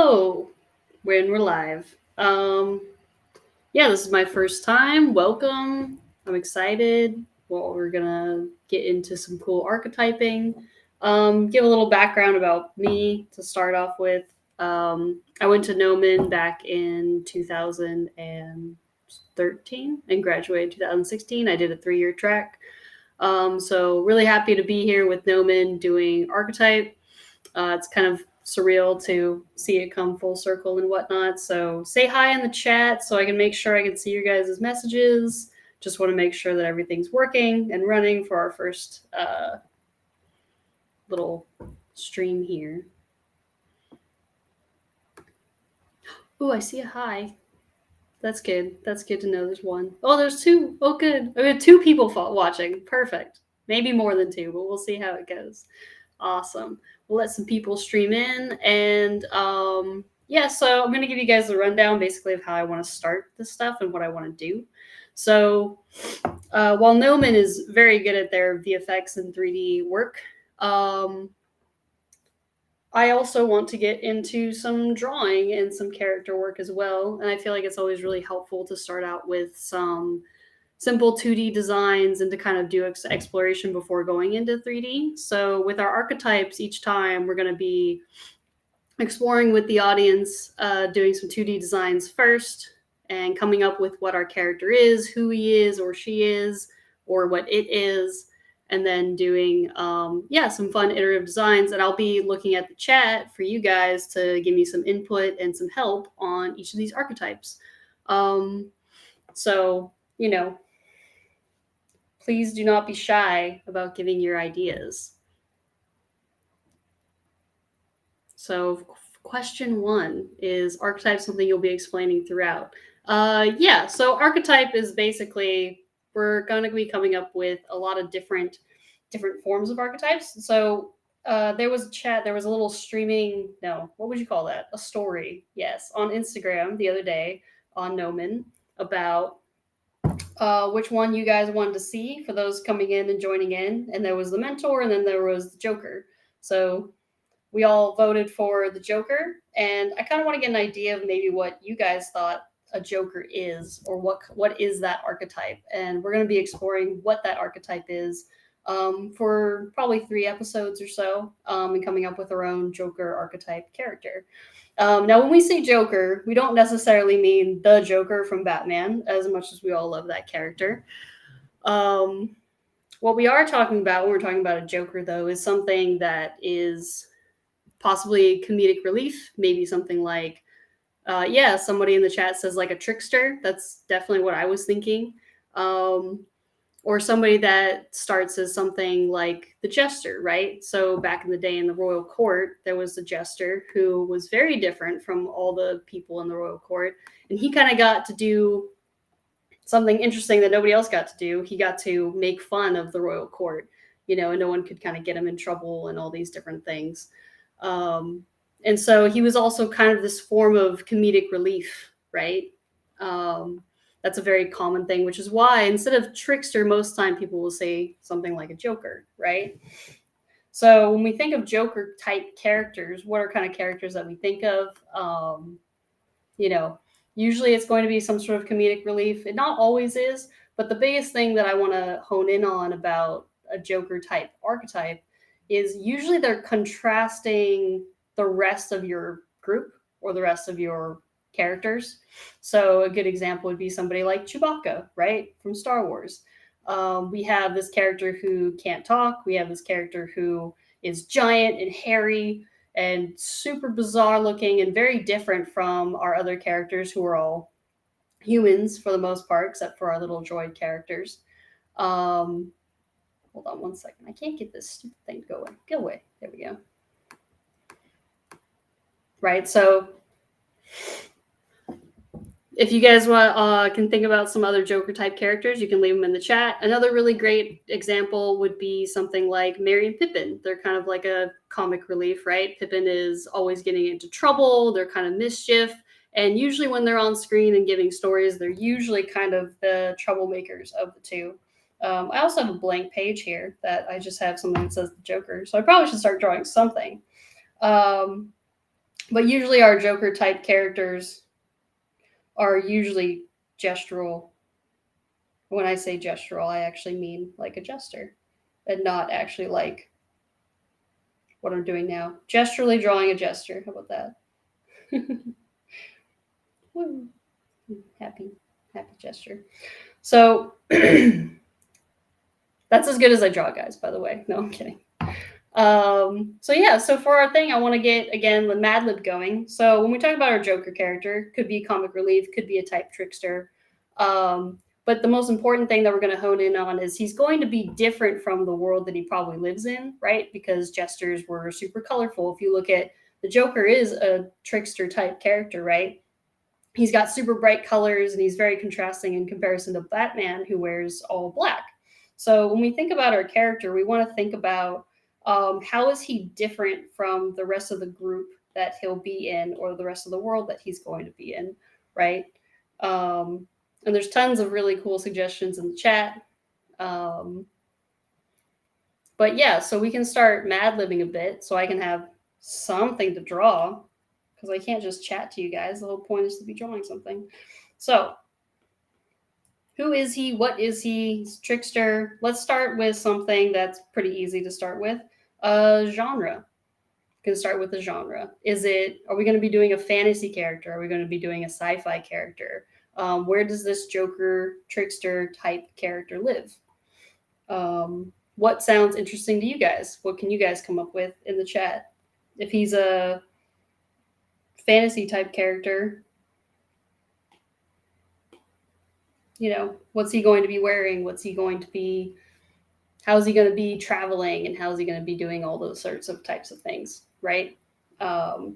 Hello, when we're live. Yeah, this is my first time. Welcome. I'm excited. Well, we're gonna get into some cool archetyping. Give a little background about me to start off with. I went to Gnomon back in 2013 and graduated 2016. I did a 3-year track. So really happy to be here with Gnomon doing Archetype. It's kind of surreal to see it come full circle and whatnot. So say hi in the chat so I can make sure I can see your guys' messages. Just want to make sure that everything's working and running for our first little stream here. Oh, I see a hi. That's good. That's good to know there's one. Oh, there's two. Oh, good. We have 2 people watching. Perfect. Maybe more than 2, but we'll see how it goes. Awesome. We'll let some people stream in. And yeah, so I'm going to give you guys the rundown basically of how I want to start this stuff and what I want to do. So while Gnomon is very good at their VFX and 3D work, I also want to get into some drawing and some character work as well. And I feel like it's always really helpful to start out with some simple 2D designs and to kind of do exploration before going into 3D. So with our archetypes, each time we're going to be exploring with the audience, doing some 2D designs first and coming up with what our character is, who he is or she is, or what it is. And then doing, some fun iterative designs. And I'll be looking at the chat for you guys to give me some input and some help on each of these archetypes. So, please do not be shy about giving your ideas. So question 1, is archetype something you'll be explaining throughout? So archetype is basically, we're going to be coming up with a lot of different forms of archetypes. So there was a little streaming, what would you call that? A story, yes, on Instagram the other day on Gnomon about which one you guys wanted to see for those coming in and joining in. And there was the mentor and then there was the Joker. So we all voted for the Joker. And I kind of want to get an idea of maybe what you guys thought a Joker is, or what is that archetype. And we're going to be exploring what that archetype is for probably 3 episodes or so, and coming up with our own Joker archetype character. Now, when we say Joker, we don't necessarily mean the Joker from Batman, as much as we all love that character. What we are talking about when we're talking about a Joker, though, is something that is possibly comedic relief, maybe something like, somebody in the chat says like a trickster. That's definitely what I was thinking. Or somebody that starts as something like the jester, right? So back in the day in the royal court, there was a jester who was very different from all the people in the royal court. And he kind of got to do something interesting that nobody else got to do. He got to make fun of the royal court, and no one could kind of get him in trouble and all these different things. And so he was also kind of this form of comedic relief, right? That's a very common thing, which is why instead of trickster, most time people will say something like a Joker, right? So when we think of Joker type characters, what are kind of characters that we think of? Usually it's going to be some sort of comedic relief. It not always is, but the biggest thing that I want to hone in on about a Joker type archetype is usually they're contrasting the rest of your group or the rest of your characters. So a good example would be somebody like Chewbacca, right, from Star Wars. We have this character who can't talk. We have this character who is giant and hairy and super bizarre looking and very different from our other characters who are all humans for the most part, except for our little droid characters. Hold on one second. I can't get this stupid thing to go away. Go away. There we go. Right, so if you guys can think about some other Joker type characters, you can leave them in the chat. Another really great example would be something like Merry and Pippin. They're kind of like a comic relief, right? Pippin is always getting into trouble. They're kind of mischief. And usually when they're on screen and giving stories, they're usually kind of the troublemakers of the two. I also have a blank page here that I just have something that says the Joker. So I probably should start drawing something. But usually our Joker type characters are usually gestural. When I say gestural, I actually mean like a gesture and not actually like what I'm doing now. Gesturally drawing a gesture. How about that? happy gesture. So that's as good as I draw, guys, by the way. No, I'm kidding. So yeah, so for our thing, I want to get, again, the Mad Lib going. So when we talk about our Joker character, could be comic relief, could be a type trickster. But the most important thing that we're going to hone in on is he's going to be different from the world that he probably lives in, right? Because jesters were super colorful. If you look at the Joker is a trickster type character, right? He's got super bright colors and he's very contrasting in comparison to Batman, who wears all black. So when we think about our character, we want to think about how is he different from the rest of the group that he'll be in or the rest of the world that he's going to be in, right? And there's tons of really cool suggestions in the chat. But yeah, so we can start mad-libbing a bit so I can have something to draw, because I can't just chat to you guys. The whole point is to be drawing something. So who is he? What is he? He's trickster. Let's start with something that's pretty easy to start with. Genre. We can start with the genre. Are we going to be doing a fantasy character? Are we going to be doing a sci-fi character? Where does this Joker trickster type character live? What sounds interesting to you guys? What can you guys come up with in the chat? If he's a fantasy type character, what's he going to be wearing? How's he going to be traveling, and how's he going to be doing all those sorts of types of things, right? If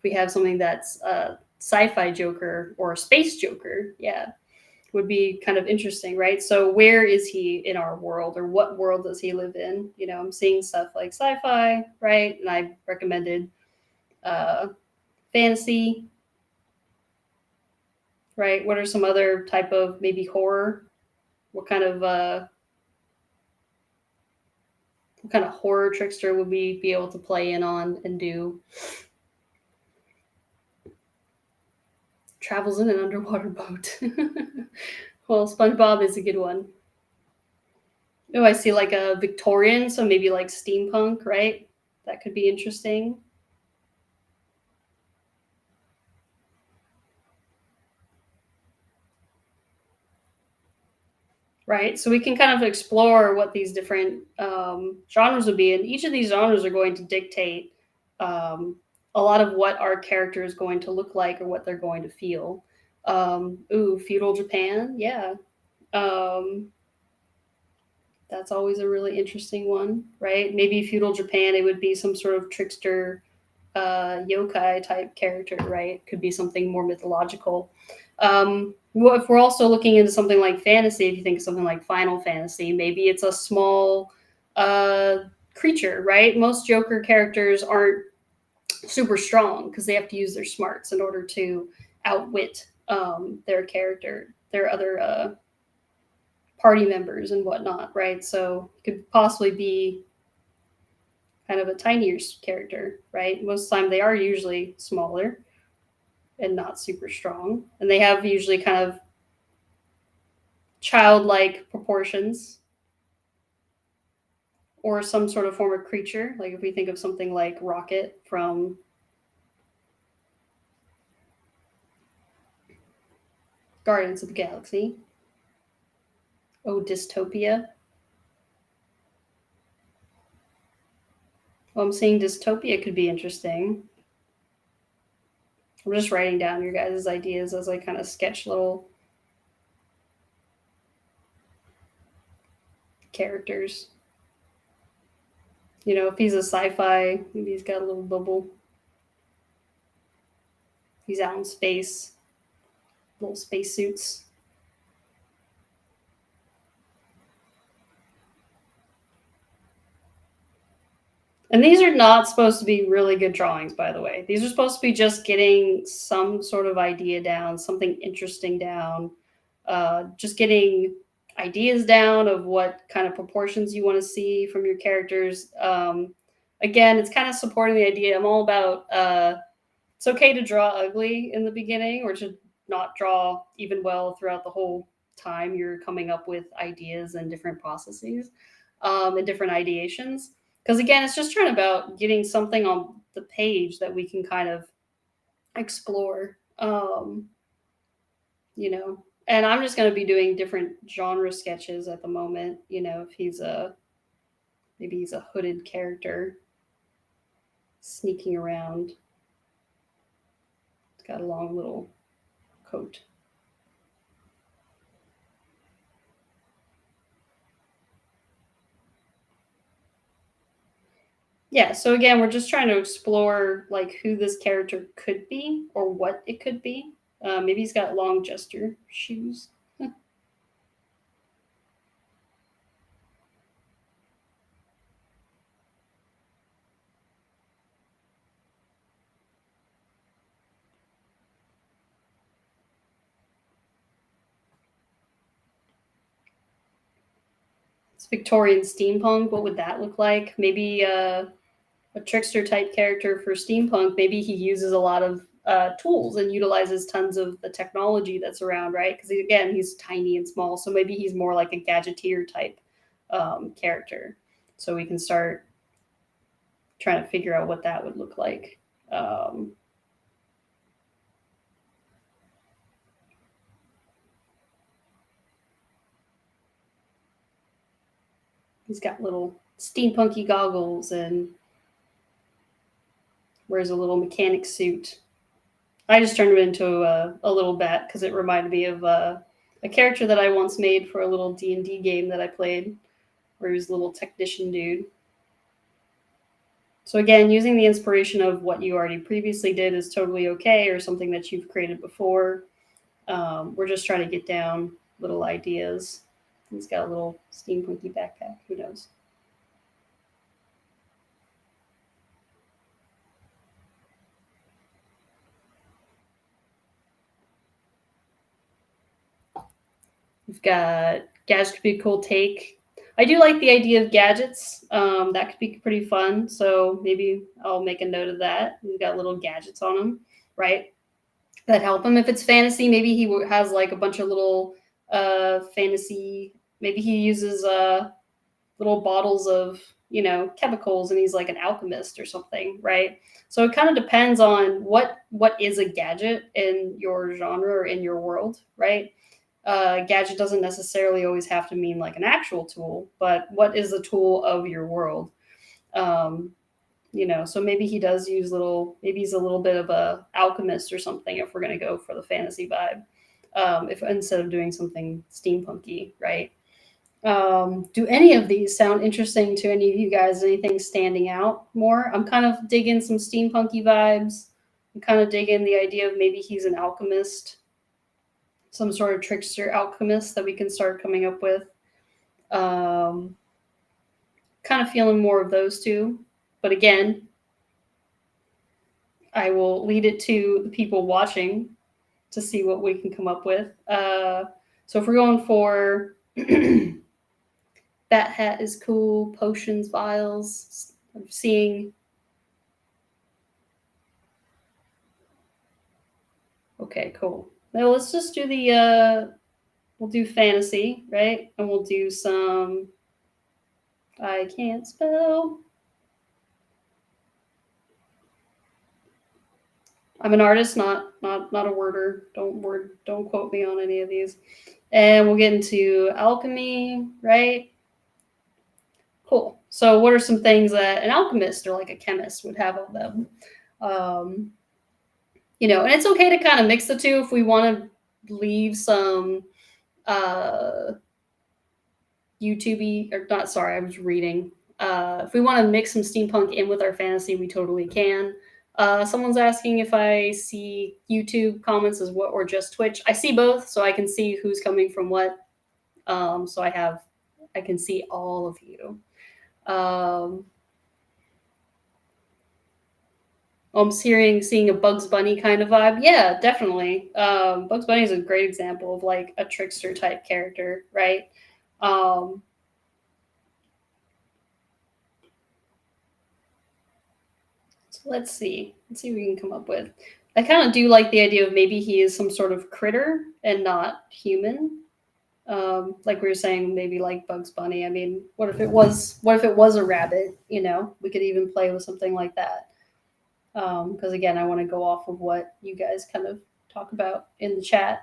we have something that's a sci-fi Joker or a space Joker, yeah, would be kind of interesting, right? So where is he in our world, or what world does he live in? I'm seeing stuff like sci-fi, right? And I recommended fantasy, right? What are some other type of maybe horror? What kind of horror trickster would we be able to play in on and do? Travels in an underwater boat. Well, SpongeBob is a good one. Oh, I see like a Victorian, so maybe like steampunk, right? That could be interesting. Right, so we can kind of explore what these different genres would be, and each of these genres are going to dictate a lot of what our character is going to look like or what they're going to feel. Feudal Japan, yeah. That's always a really interesting one, right? Maybe feudal Japan, it would be some sort of trickster yokai type character, right? Could be something more mythological. If we're also looking into something like fantasy, if you think of something like Final Fantasy, maybe it's a small creature, right? Most Joker characters aren't super strong because they have to use their smarts in order to outwit their other party members and whatnot, right? So it could possibly be kind of a tinier character, right? Most of the time they are usually smaller and not super strong, and they have usually kind of childlike proportions or some sort of form of creature. Like if we think of something like Rocket from Guardians of the Galaxy. Oh, Dystopia. Well, I'm seeing Dystopia could be interesting. I'm just writing down your guys' ideas as I kind of sketch little characters. If he's a sci-fi, maybe he's got a little bubble. He's out in space, little spacesuits. And these are not supposed to be really good drawings, by the way. These are supposed to be just getting some sort of idea down, something interesting down, just getting ideas down of what kind of proportions you want to see from your characters. Again, it's kind of supporting the idea. I'm all about It's okay to draw ugly in the beginning, or to not draw even well throughout the whole time you're coming up with ideas and different processes, and different ideations. Because again, it's just trying about getting something on the page that we can kind of explore, you know. And I'm just going to be doing different genre sketches at the moment. You know, if he's maybe he's a hooded character sneaking around. It's got a long little coat. Yeah, so again, we're just trying to explore like who this character could be or what it could be. Maybe he's got long gesture shoes. It's Victorian steampunk. What would that look like? Maybe a trickster type character for steampunk. Maybe he uses a lot of tools and utilizes tons of the technology that's around, right? Because again, he's tiny and small, so maybe he's more like a gadgeteer type character. So we can start trying to figure out what that would look like. He's got little steampunky goggles and wears a little mechanic suit. I just turned him into a little bat because it reminded me of a character that I once made for a little D&D game that I played, where he was a little technician dude. So again, using the inspiration of what you already previously did is totally okay, or something that you've created before. We're just trying to get down little ideas. He's got a little steampunky backpack. Who knows? We've got gadgets could be a cool take. I do like the idea of gadgets. That could be pretty fun. So maybe I'll make a note of that. We've got little gadgets on them, right? That help him. If it's fantasy, maybe he has like a bunch of little fantasy. Maybe he uses little bottles of chemicals, and he's like an alchemist or something, right? So it kind of depends on what is a gadget in your genre or in your world, right? Gadget doesn't necessarily always have to mean like an actual tool, but what is the tool of your world? Um, so maybe he does use maybe he's a little bit of a alchemist or something if we're going to go for the fantasy vibe, if instead of doing something steampunky, right? Do any of these sound interesting to any of you guys? Anything standing out more? I'm kind of digging some steampunky vibes. I'm kind of digging the idea of maybe he's an alchemist, some sort of trickster alchemist that we can start coming up with. Kind of feeling more of those two. But again, I will lead it to the people watching to see what we can come up with. So if we're going for Bat hat is cool, potions, vials, I'm seeing. Okay, cool. Now let's just do we'll do fantasy, right? And we'll do some, I can't spell. I'm an artist, not a worder. Don't quote me on any of these. And we'll get into alchemy, right? Cool. So what are some things that an alchemist or like a chemist would have on them? And it's okay to kind of mix the two if we want to leave some YouTube-y, or not, sorry, I was reading. If we want to mix some steampunk in with our fantasy, we totally can. Someone's asking if I see YouTube comments as what or just Twitch. I see both, so I can see who's coming from what. So I can see all of you. I'm seeing a Bugs Bunny kind of vibe. Yeah, definitely. Bugs Bunny is a great example of like a trickster type character, right? Let's see what we can come up with. I kind of do like the idea of maybe he is some sort of critter and not human. Like we were saying, maybe like Bugs Bunny. I mean, what if it was a rabbit? You know, we could even play with something like that. Because again, I want to go off of what you guys kind of talk about in the chat.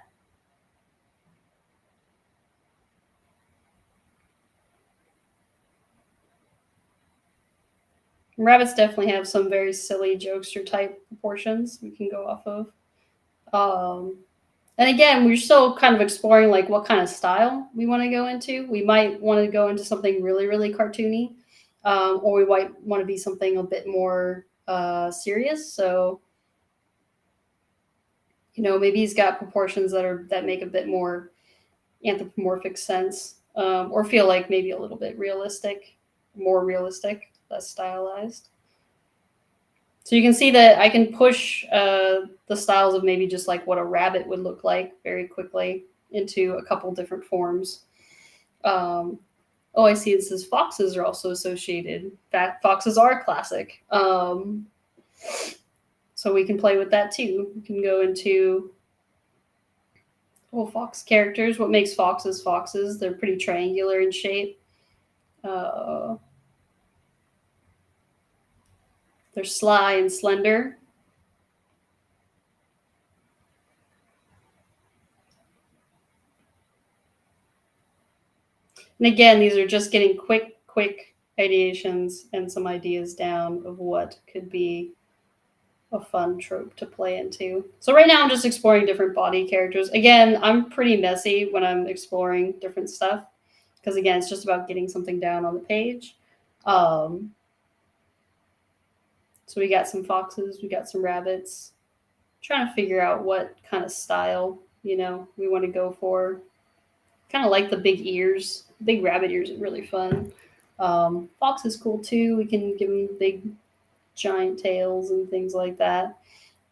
Rabbits definitely have some very silly jokester type proportions we can go off of. And again, we're still kind of exploring like what kind of style we want to go into. We might want to go into something really, really cartoony, or we might want to be something a bit more serious. So, you know, maybe he's got proportions that make a bit more anthropomorphic sense, or feel like maybe a little bit realistic, more realistic, less stylized. So you can see that I can push the styles of maybe just like what a rabbit would look like very quickly into a couple different forms. Oh, I see. It says foxes are also associated. That foxes are classic. So we can play with that too. We can go into fox characters. What makes foxes foxes? They're pretty triangular in shape. They're sly and slender. And again, these are just getting quick ideations and some ideas down of what could be a fun trope to play into. So right now I'm just exploring different body characters. Again, I'm pretty messy when I'm exploring different stuff because again, it's just about getting something down on the page. So we got some foxes, we got some rabbits. Trying to figure out what kind of style, you know, we want to go for. Kind of like the big ears. Big rabbit ears are really fun. Fox is cool too. We can give him big giant tails and things like that.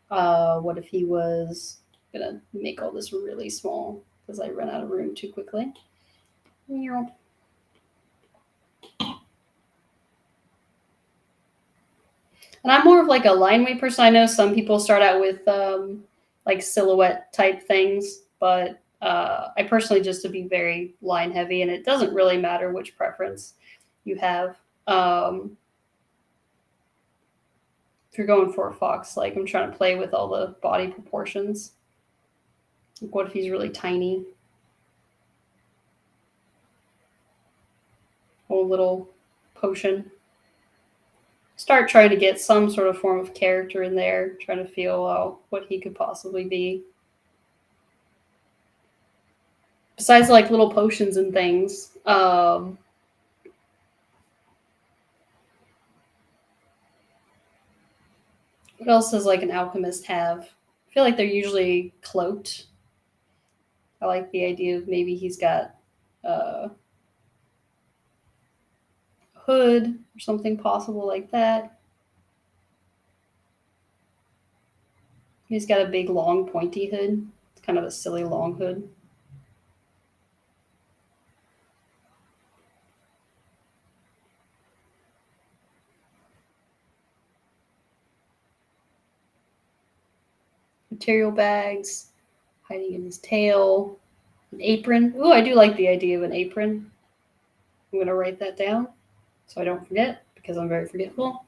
What if he was gonna make all this really small because I run out of room too quickly? And I'm more of like a line weight person. I know some people start out with like silhouette type things, but I personally just to be very line heavy, and it doesn't really matter which preference you have. If you're going for a fox, like I'm trying to play with all the body proportions. Like what if he's really tiny? Whole little potion. Start trying to get some sort of form of character in there, trying to feel out what he could possibly be. Besides like little potions and things, what else does like an alchemist have? I feel like they're usually cloaked. I like the idea of maybe he's got a hood or something possible like that. He's got a big, long, pointy hood. It's kind of a silly long hood. Material bags, hiding in his tail, an apron. Ooh, I do like the idea of an apron. I'm going to write that down so I don't forget because I'm very forgetful.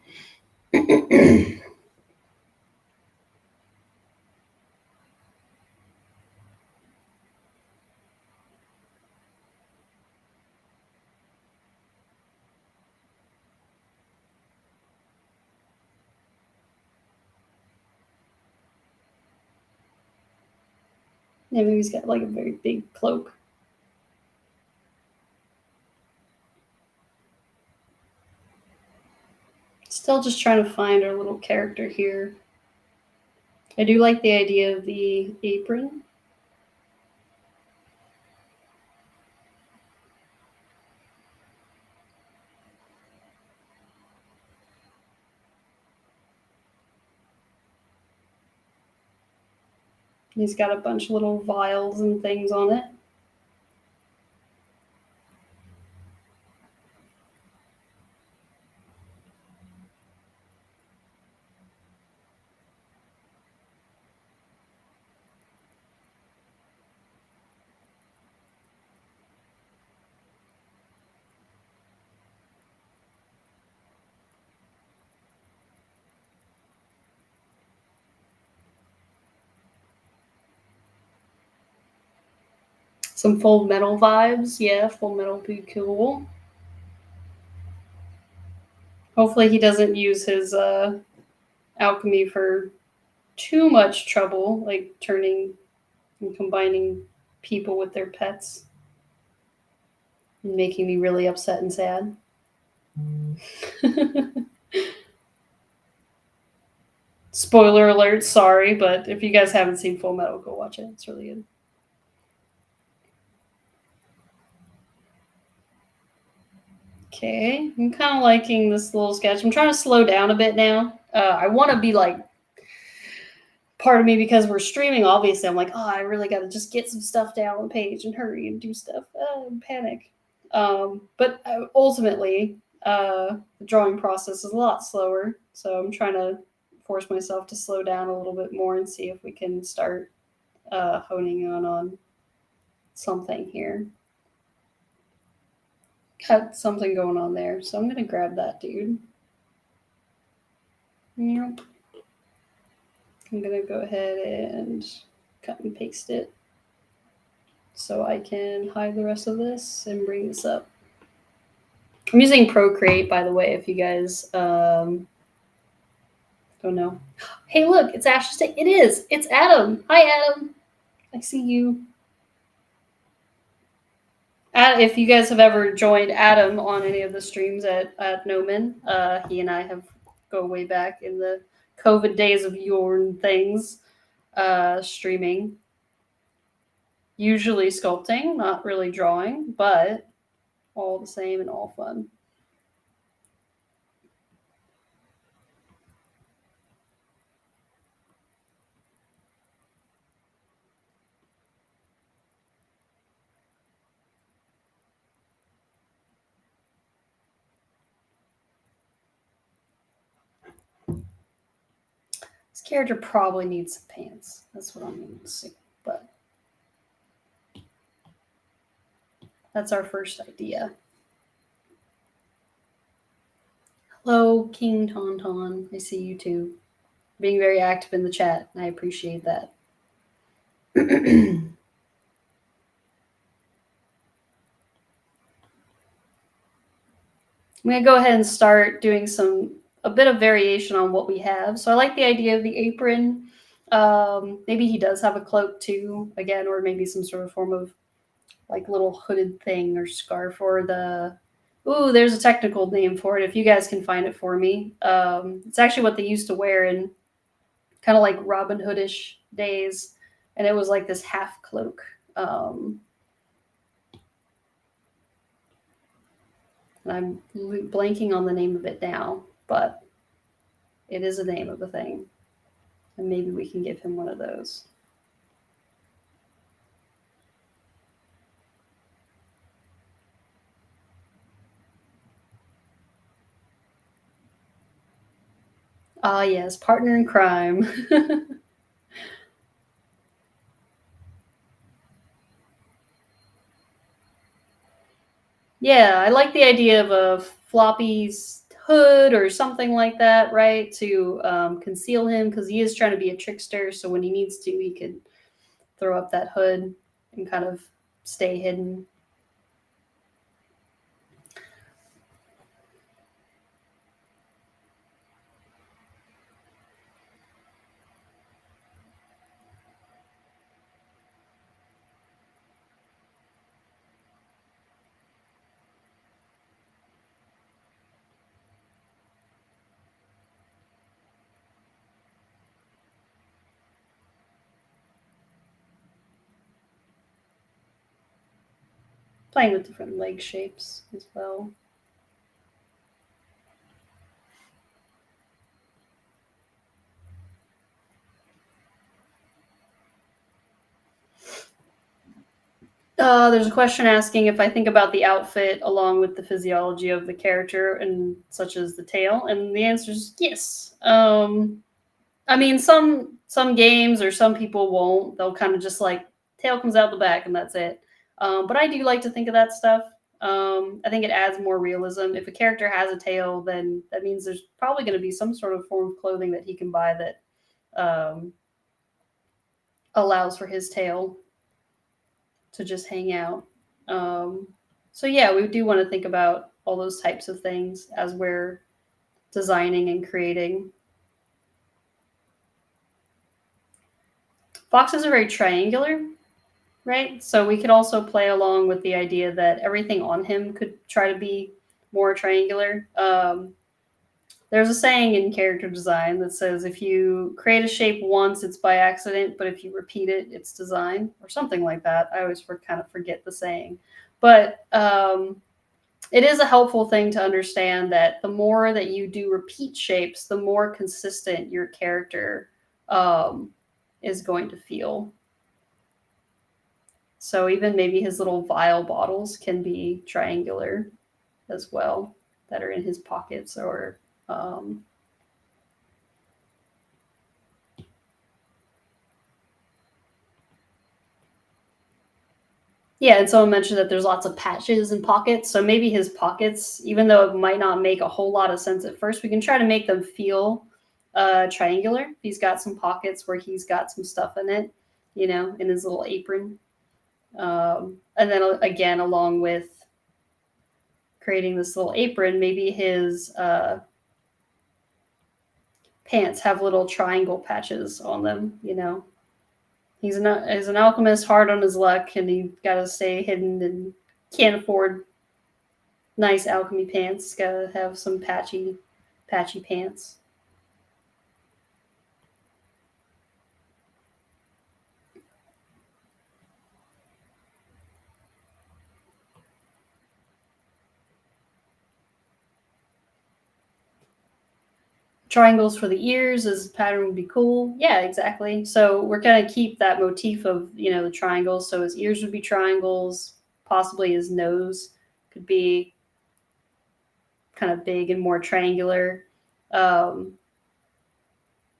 Yeah, maybe he's got like a very big cloak. Still just trying to find our little character here. I do like the idea of the apron. He's got a bunch of little vials and things on it. Some Full Metal vibes. Yeah, Full Metal would be cool. Hopefully he doesn't use his alchemy for too much trouble, like turning and combining people with their pets and making me really upset and sad. Spoiler alert, sorry, but if you guys haven't seen Full Metal, go watch it. It's really good. Okay, I'm kind of liking this little sketch. I'm trying to slow down a bit now. I want to be like, part of me, because we're streaming, obviously, I'm like, oh, I really got to just get some stuff down on the page and hurry and do stuff. Panic. But ultimately, the drawing process is a lot slower. So I'm trying to force myself to slow down a little bit more and see if we can start honing in on something here. Got something going on there. So I'm going to grab that dude. Yep. I'm going to go ahead and cut and paste it so I can hide the rest of this and bring this up. I'm using Procreate, by the way, if you guys don't know. Hey, look, it's Ash's Day. It is. It's Adam. Hi, Adam. I see you. If you guys have ever joined Adam on any of the streams at Gnomon, he and I have go way back in the COVID days of yore and things, streaming. Usually sculpting, not really drawing, but all the same and all fun. This character probably needs some pants. That's what I'm going to see, but that's our first idea. Hello, King Tauntaun. I see you too. Being very active in the chat. I appreciate that. I'm going to go ahead and start doing a bit of variation on what we have. So I like the idea of the apron. Maybe he does have a cloak too, again, or maybe some sort of form of like little hooded thing or scarf, or the, ooh, there's a technical name for it. If you guys can find it for me. It's actually what they used to wear in kind of like Robin Hoodish days. And it was like this half cloak. And I'm blanking on the name of it now, but it is a name of a thing. And maybe we can give him one of those. Ah, yes, partner in crime. Yeah, I like the idea of a Floppy's hood or something like that, right? To conceal him, because he is trying to be a trickster. So when he needs to, he can throw up that hood and kind of stay hidden. Playing with different leg shapes as well. There's a question asking if I think about the outfit along with the physiology of the character, and such as the tail, and the answer is yes. I mean, some games or some people won't. They'll kind of just like tail comes out the back and that's it. But I do like to think of that stuff. I think it adds more realism. If a character has a tail, then that means there's probably going to be some sort of form of clothing that he can buy that, allows for his tail. to just hang out. So yeah, we do want to think about all those types of things as we're designing and creating. Foxes are very triangular, right? So we could also play along with the idea that everything on him could try to be more triangular. There's a saying in character design that says if you create a shape once, it's by accident, but if you repeat it, it's design, or something like that. I always kind of forget the saying. But it is a helpful thing to understand that the more that you do repeat shapes, the more consistent your character is going to feel. So even maybe his little vial bottles can be triangular as well, that are in his pockets, or yeah, and someone mentioned that there's lots of patches and pockets. So maybe his pockets, even though it might not make a whole lot of sense at first, we can try to make them feel triangular. He's got some pockets where he's got some stuff in it, you know, in his little apron. And then again, along with creating this little apron, maybe his pants have little triangle patches on them, you know. He's an alchemist, hard on his luck, and he got to stay hidden and can't afford nice alchemy pants. Got to have some patchy pants. Triangles for the ears as pattern would be cool. Yeah, exactly. So we're going to keep that motif of, you know, the triangles. So his ears would be triangles. Possibly his nose could be kind of big and more triangular. We're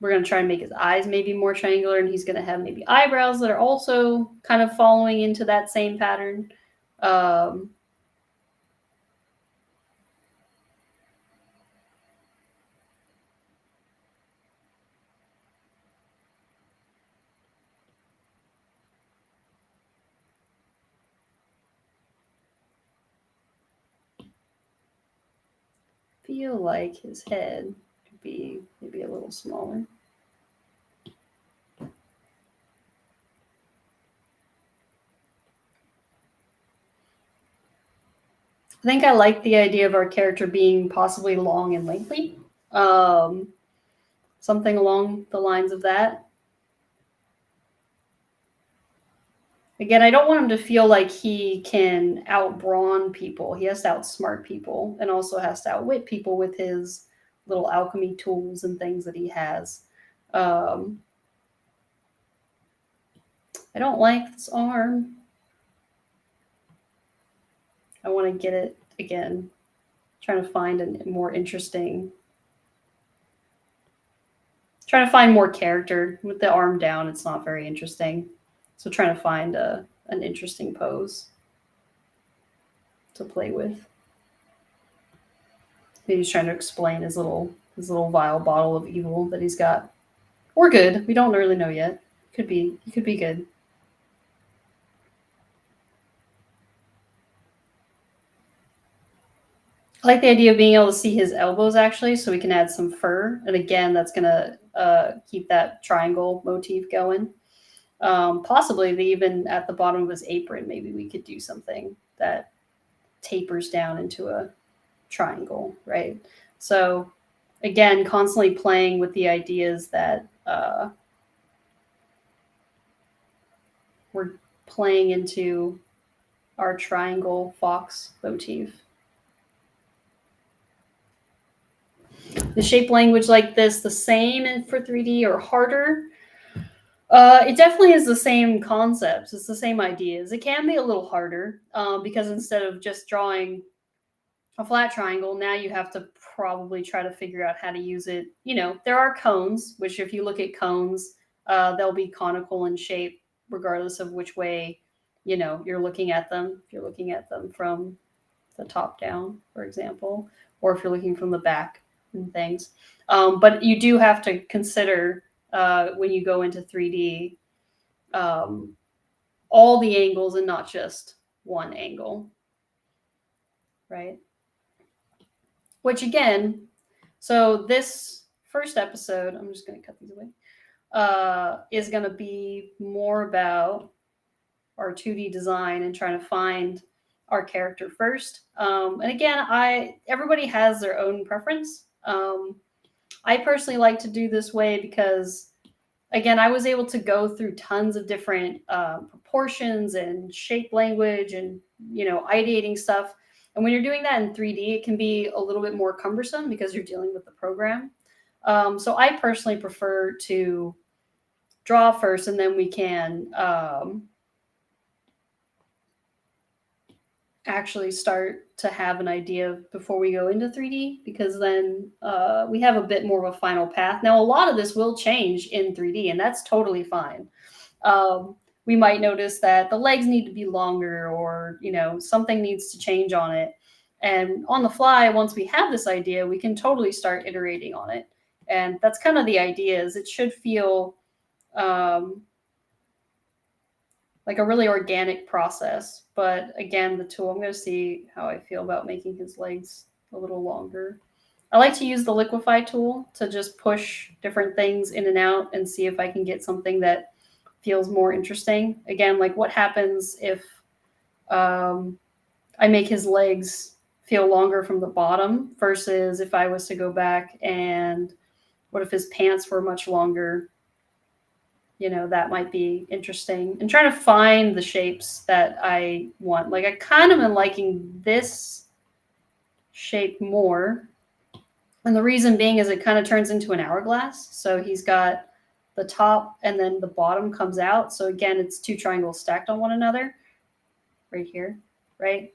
going to try and make his eyes maybe more triangular, and he's going to have maybe eyebrows that are also kind of following into that same pattern. Feel like his head could be maybe a little smaller. I think I like the idea of our character being possibly long and lengthy. Something along the lines of that. Again, I don't want him to feel like he can out-brawn people. He has to outsmart people, and also has to outwit people with his little alchemy tools and things that he has. I don't like this arm. I want to get it again. Trying to find a more interesting. Trying to find more character with the arm down. It's not very interesting. So trying to find an interesting pose to play with. Maybe he's trying to explain his little vial bottle of evil that he's got. Or good. We don't really know yet. Could be good. I like the idea of being able to see his elbows actually, so we can add some fur. And again, that's gonna keep that triangle motif going. Possibly even at the bottom of his apron, maybe we could do something that tapers down into a triangle, right? So again, constantly playing with the ideas that we're playing into our triangle fox motif. The shape language like this, the same for 3D or harder? It definitely is the same concepts. It's the same ideas. It can be a little harder because instead of just drawing a flat triangle, now you have to probably try to figure out how to use it. You know, there are cones, which if you look at cones, they'll be conical in shape regardless of which way, you know, you're looking at them. If you're looking at them from the top down, for example, or if you're looking from the back and things. But you do have to consider when you go into 3D all the angles and not just one angle, right? Which again, so this first episode, I'm just going to cut these away, is going to be more about our 2D design and trying to find our character first. And again, everybody has their own preference. I personally like to do this way because, again, I was able to go through tons of different proportions and shape language and, ideating stuff. And when you're doing that in 3D, it can be a little bit more cumbersome because you're dealing with the program. So I personally prefer to draw first, and then we can actually start to have an idea before we go into 3D, because then we have a bit more of a final path. Now, a lot of this will change in 3D, and that's totally fine. We might notice that the legs need to be longer, or, something needs to change on it. And on the fly, once we have this idea, we can totally start iterating on it. And that's kind of the idea, is it should feel like a really organic process. But again, the tool, I'm going to see how I feel about making his legs a little longer. I like to use the liquefy tool to just push different things in and out and see if I can get something that feels more interesting. Again, like what happens if I make his legs feel longer from the bottom versus if I was to go back and what if his pants were much longer? That might be interesting. And trying to find the shapes that I want. Like, I kind of am liking this shape more. And the reason being is it kind of turns into an hourglass. So he's got the top and then the bottom comes out. So again, it's two triangles stacked on one another right here, right?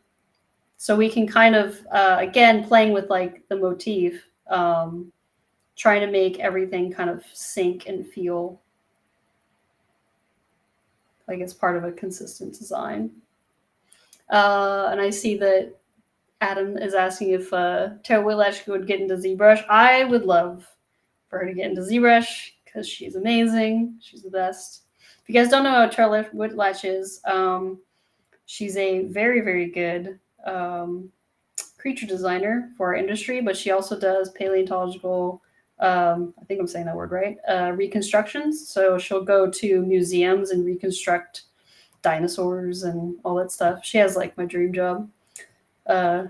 So we can kind of, again, playing with like the motif, trying to make everything kind of sync and feel like it's part of a consistent design. And I see that Adam is asking if Tara Whitlatch would get into ZBrush. I would love for her to get into ZBrush because she's amazing. She's the best. If you guys don't know who Tara Whitlatch is, she's a very, very good creature designer for our industry, but she also does paleontological, I think I'm saying that word right, reconstructions. So she'll go to museums and reconstruct dinosaurs and all that stuff. She has like my dream job.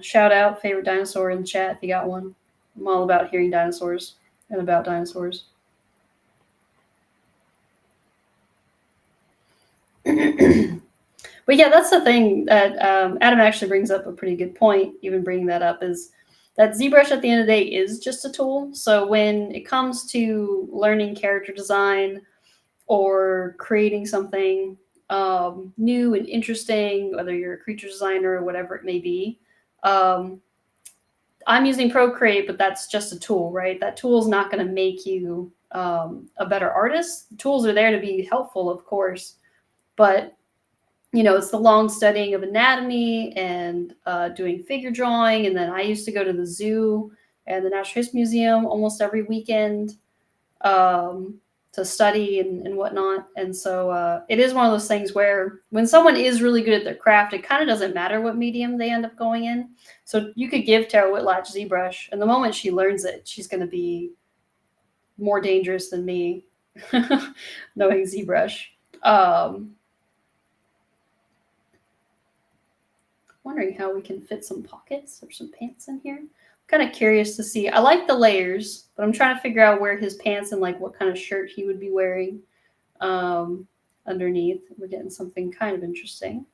Shout out favorite dinosaur in the chat if you got one. I'm all about hearing dinosaurs and about dinosaurs. But yeah, that's the thing that Adam actually brings up a pretty good point, even bringing that up, is that ZBrush at the end of the day is just a tool. So when it comes to learning character design or creating something new and interesting, whether you're a creature designer or whatever it may be, I'm using Procreate, but that's just a tool, right? That tool is not going to make you a better artist. The tools are there to be helpful, of course, but it's the long studying of anatomy and doing figure drawing. And then I used to go to the zoo and the Natural History Museum almost every weekend to study and whatnot. And so it is one of those things where when someone is really good at their craft, it kind of doesn't matter what medium they end up going in. So you could give Tara Whitlatch ZBrush, and the moment she learns it, she's going to be more dangerous than me knowing ZBrush. Wondering how we can fit some pockets or some pants in here. I'm kind of curious to see. I like the layers, but I'm trying to figure out where his pants and like what kind of shirt he would be wearing underneath. We're getting something kind of interesting.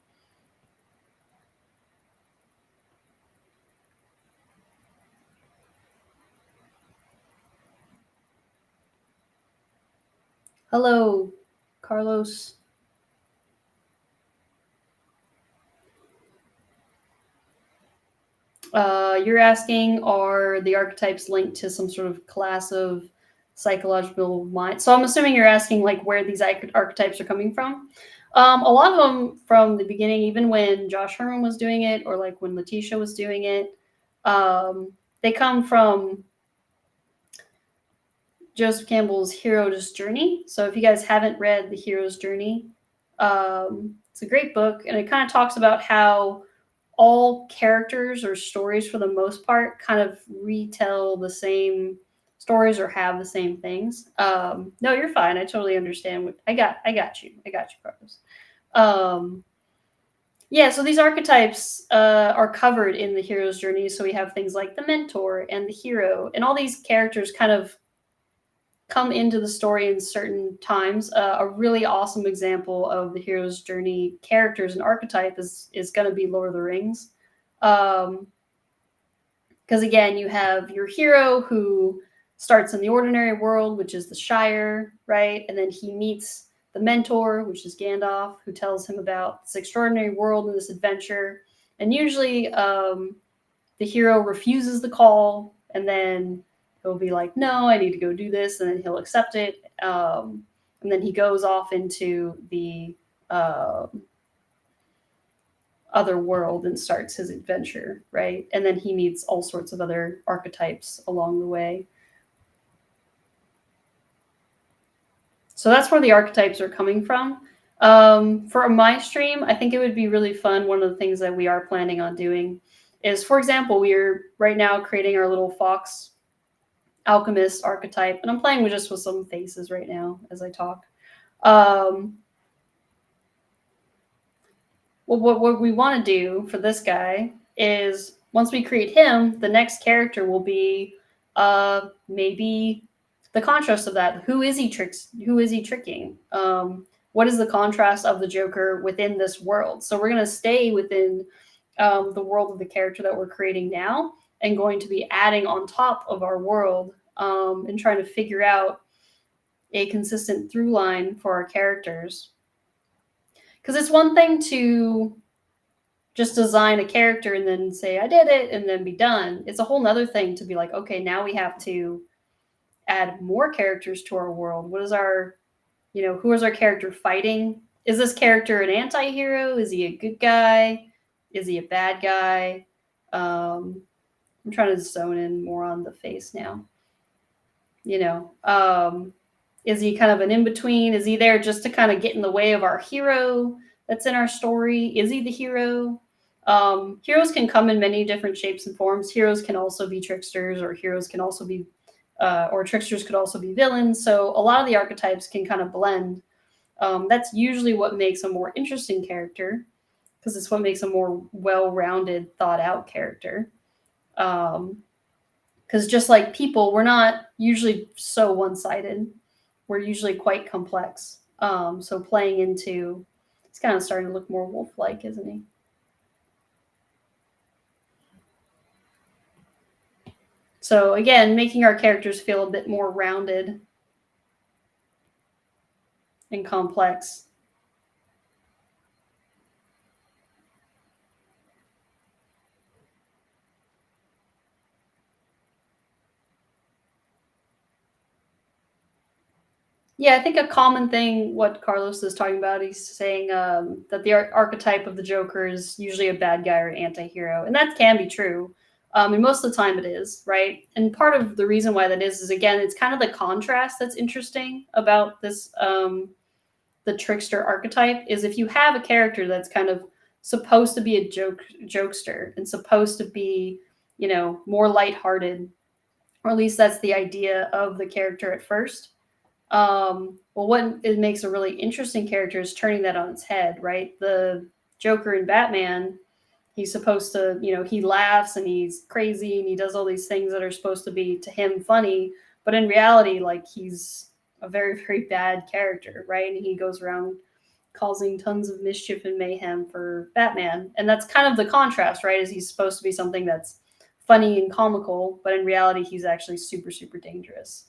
Hello, Carlos. You're asking, are the archetypes linked to some sort of class of psychological mind? So I'm assuming you're asking like where these archetypes are coming from. A lot of them from the beginning, even when Josh Herman was doing it, or like when Letitia was doing it, they come from Joseph Campbell's Hero's Journey. So if you guys haven't read The Hero's Journey, It's a great book, and it kind of talks about how all characters or stories, for the most part, kind of retell the same stories or have the same things. No, you're fine. I totally understand. I got you, Carlos. Um, yeah, so these archetypes are covered in the hero's journey. So we have things like the mentor and the hero, and all these characters kind of come into the story in certain times. A really awesome example of the hero's journey characters and archetype is going to be Lord of the Rings. Because again, you have your hero who starts in the ordinary world, which is the Shire, right? And then he meets the mentor, which is Gandalf, who tells him about this extraordinary world and this adventure. And usually the hero refuses the call, and then he'll be like, no, I need to go do this, and then he'll accept it. And then he goes off into the other world and starts his adventure, right? And then he meets all sorts of other archetypes along the way. So that's where the archetypes are coming from. For my stream, I think it would be really fun. One of the things that we are planning on doing is, for example, we are right now creating our little fox alchemist archetype, and I'm playing with just with some faces right now as I talk. Well, what we want to do for this guy is once we create him, the next character will be maybe the contrast of that. Who is he tricking? What is the contrast of the Joker within this world? So we're going to stay within the world of the character that we're creating now, and going to be adding on top of our world and trying to figure out a consistent through line for our characters. Because it's one thing to just design a character and then say, I did it, and then be done. It's a whole nother thing to be like, okay, now we have to add more characters to our world. What is our, who is our character fighting? Is this character an anti-hero? Is he a good guy? Is he a bad guy? I'm trying to zone in more on the face now. Is he kind of an in-between? Is he there just to kind of get in the way of our hero that's in our story? Is he the hero? Heroes can come in many different shapes and forms. Heroes can also be tricksters, or heroes can also be, or tricksters could also be villains. So a lot of the archetypes can kind of blend. That's usually what makes a more interesting character, because it's what makes a more well-rounded, thought-out character. Because just like people, we're not usually so one-sided. We're usually quite complex. So playing into, it's kind of starting to look more wolf-like, isn't he? So again, making our characters feel a bit more rounded and complex. Yeah, I think a common thing, what Carlos is talking about, he's saying that the archetype of the Joker is usually a bad guy or an anti-hero. And that can be true. And most of the time it is, right? And part of the reason why that is, again, it's kind of the contrast that's interesting about this, the trickster archetype, is if you have a character that's kind of supposed to be a jokester and supposed to be, more lighthearted, or at least that's the idea of the character at first. Well, what it makes a really interesting character is turning that on its head, right? The Joker in Batman, he's supposed to, he laughs and he's crazy and he does all these things that are supposed to be to him funny, but in reality, like, he's a very, very bad character, right? And he goes around causing tons of mischief and mayhem for Batman. And that's kind of the contrast, right? Is he's supposed to be something that's funny and comical, but in reality, he's actually super, super dangerous.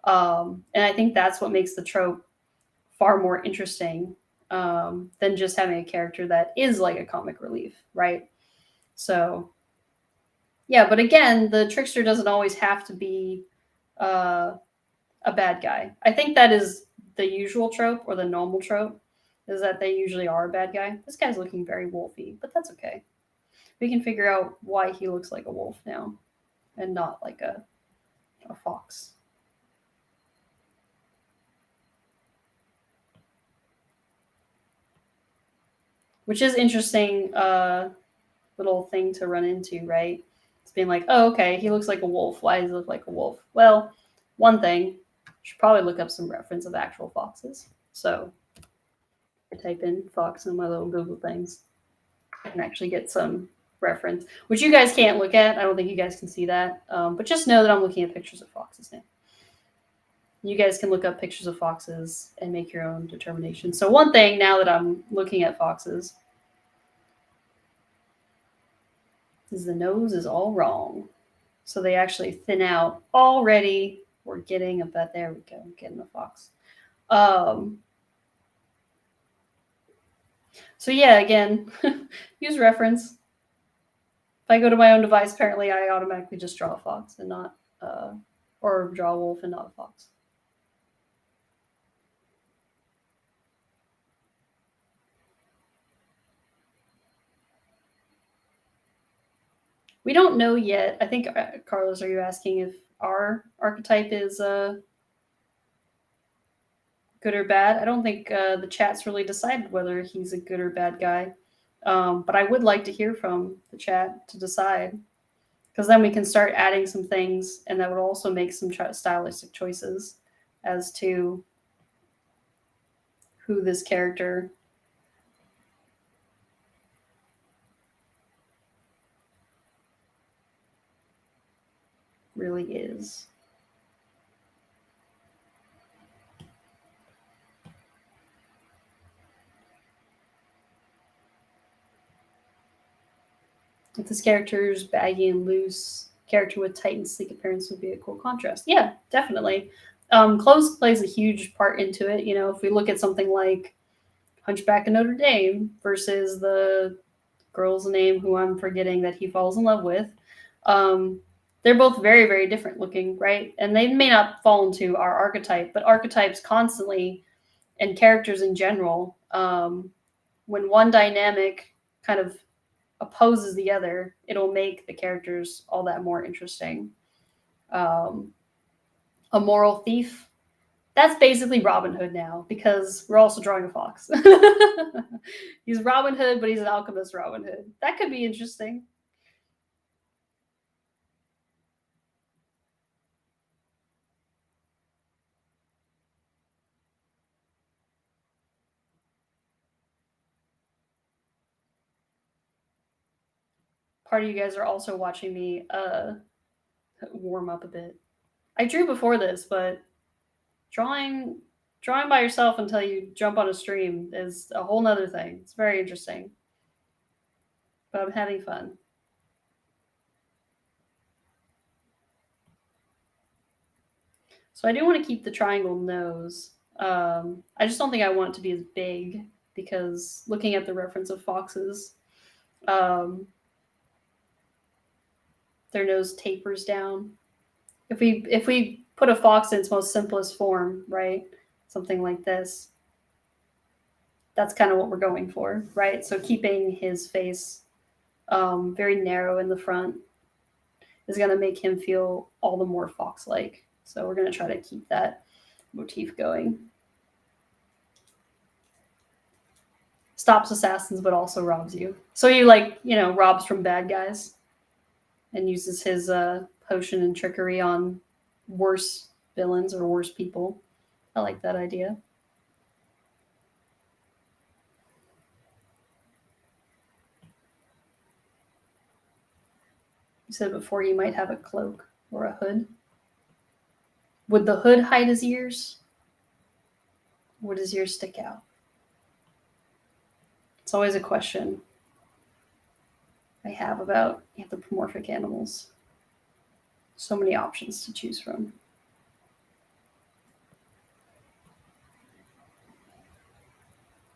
And I think that's what makes the trope far more interesting than just having a character that is like a comic relief, right? So, yeah, but again, the trickster doesn't always have to be a bad guy. I think that is the usual trope, or the normal trope, is that they usually are a bad guy. This guy's looking very wolfy, but that's okay. We can figure out why he looks like a wolf now and not like a fox. which is interesting little thing to run into, right? It's being like, oh, okay, he looks like a wolf. Why does he look like a wolf? Well, one thing, you should probably look up some reference of actual foxes. So I type in fox in my little Google things. I can actually get some reference, which you guys can't look at. I don't think you guys can see that. But just know that I'm looking at pictures of foxes now. You guys can look up pictures of foxes and make your own determination. So one thing, now that I'm looking at foxes, is the nose is all wrong. So they actually thin out already. We're getting a bet. There we go. Getting the fox. So yeah, again, use reference. If I go to my own device, apparently I automatically just draw a fox and not, or draw a wolf and not a fox. We don't know yet. I think, Carlos, are you asking if our archetype is good or bad? I don't think the chat's really decided whether he's a good or bad guy. But I would like to hear from the chat to decide, because then we can start adding some things, and that would also make some stylistic choices as to who this character really is. If this character is baggy and loose, character with tight and sleek appearance would be a cool contrast. Yeah, definitely. Clothes plays a huge part into it. You know, if we look at something like Hunchback of Notre Dame versus the girl's name who I'm forgetting that he falls in love with, they're both very, very different looking, right? And they may not fall into our archetype, but archetypes constantly, and characters in general, when one dynamic kind of opposes the other, it'll make the characters all that more interesting. A moral thief, that's basically Robin Hood now, because we're also drawing a fox. He's Robin Hood, but he's an alchemist Robin Hood. That could be interesting. Part of you guys are also watching me warm up a bit. I drew before this, but drawing by yourself until you jump on a stream is a whole nother thing. It's very interesting. But I'm having fun. So I do want to keep the triangle nose. I just don't think I want it to be as big, because looking at the reference of foxes, their nose tapers down. If we put a fox in its most simplest form, right, something like this, that's kind of what we're going for, right? So keeping his face very narrow in the front is going to make him feel all the more fox-like. So we're going to try to keep that motif going. Stops assassins, but also robs you. So he, like, you know, robs from bad guys and uses his potion and trickery on worse villains or worse people. I like that idea. You said before he might have a cloak or a hood. Would the hood hide his ears? Would his ears stick out? It's always a question I have about anthropomorphic animals. So many options to choose from.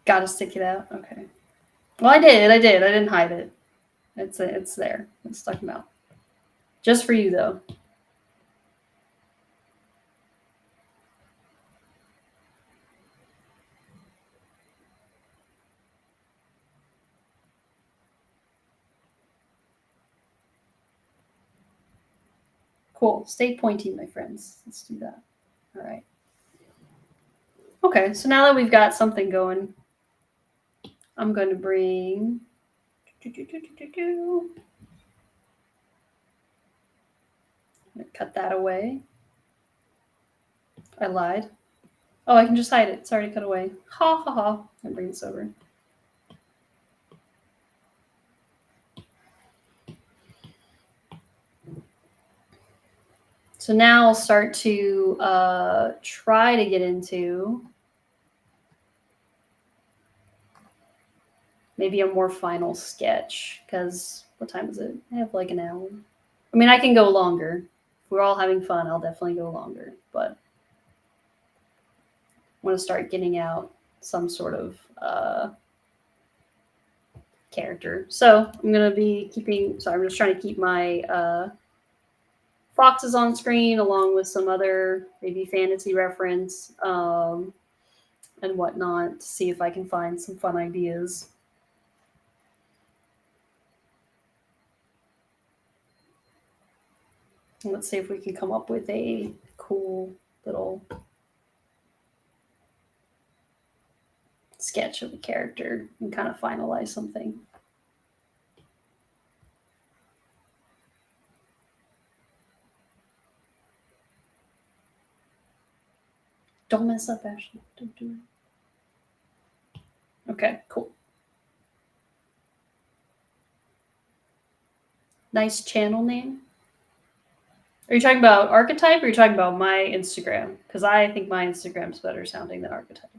Gotta stick it out? Okay. Well, I did. I didn't hide it. It's there. I stuck them out. Just for you, though. Cool. Stay pointy, my friends. Let's do that. All right. Okay, so now that we've got something going, I'm going to bring... cut that away. I lied. Oh, I can just hide it. It's already cut away. Ha ha ha. I'll bring this over. So now I'll start to try to get into maybe a more final sketch, because what time is it? I have like an hour. I mean, I can go longer. If we're all having fun, I'll definitely go longer, but I want to start getting out some sort of character. So I'm going to be keeping, so I'm just trying to keep my foxes on screen along with some other maybe fantasy reference and whatnot to see if I can find some fun ideas. And let's see if we can come up with a cool little sketch of a character and kind of finalize something. Don't mess up, Ashley. Don't do it. Okay, cool. Nice channel name. Are you talking about Archetype or are you talking about my Instagram? Because I think my Instagram's better sounding than Archetype.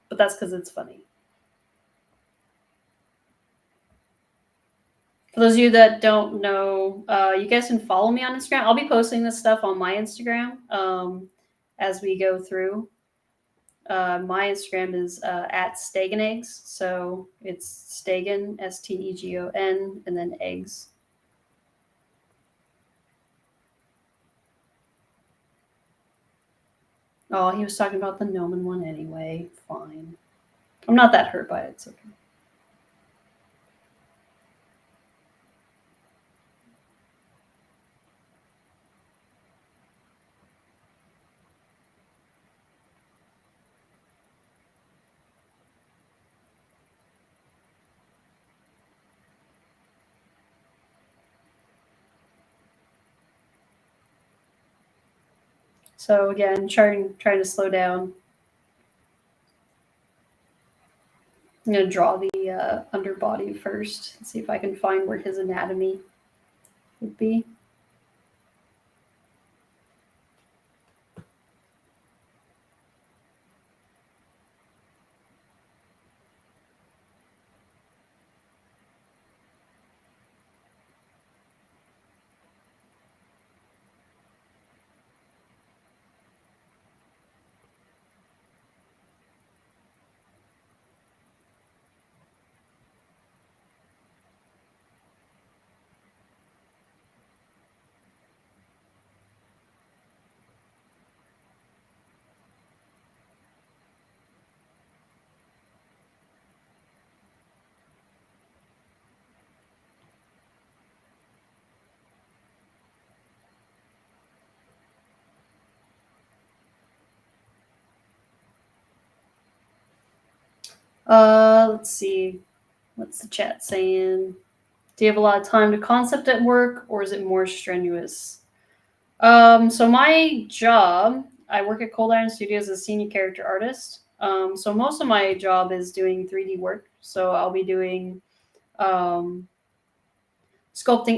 But that's because it's funny. For those of you that don't know, you guys can follow me on Instagram. I'll be posting this stuff on my Instagram as we go through. My Instagram is at Stegon Eggs. So it's Stegon, Stegon, and then eggs. Oh, he was talking about the Gnomon one anyway. Fine. I'm not that hurt by it. It's okay. So again, trying to slow down. I'm going to draw the underbody first and see if I can find where his anatomy would be. Let's see. What's the chat saying? Do you have a lot of time to concept at work, or is it more strenuous? So my job, I work at Cold Iron Studios as a senior character artist. So most of my job is doing 3D work. So I'll be doing sculpting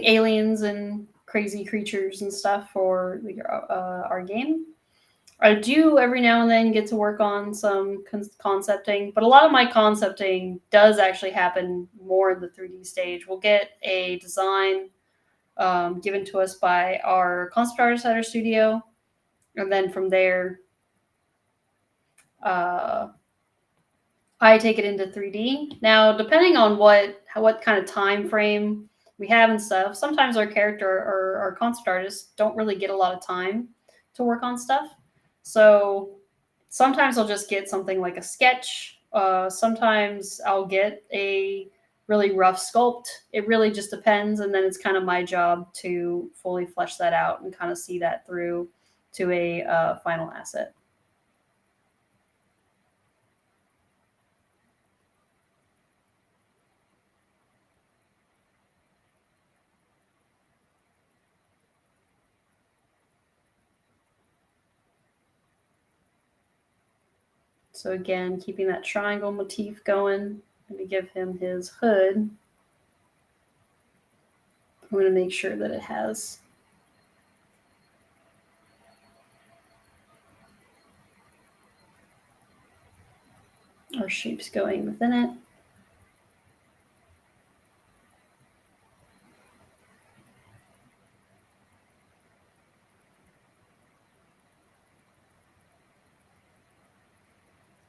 aliens and crazy creatures and stuff for our game. I do every now and then get to work on some concepting, but a lot of my concepting does actually happen more in the 3D stage. We'll get a design given to us by our concept artist at our studio, and then from there, I take it into 3D. Now, depending on what kind of time frame we have and stuff, sometimes our character or our concept artists don't really get a lot of time to work on stuff. So sometimes I'll just get something like a sketch. Sometimes I'll get a really rough sculpt. It really just depends. And then it's kind of my job to fully flesh that out and kind of see that through to a final asset. So again, keeping that triangle motif going. I'm going to give him his hood. I'm going to make sure that it has our shapes going within it.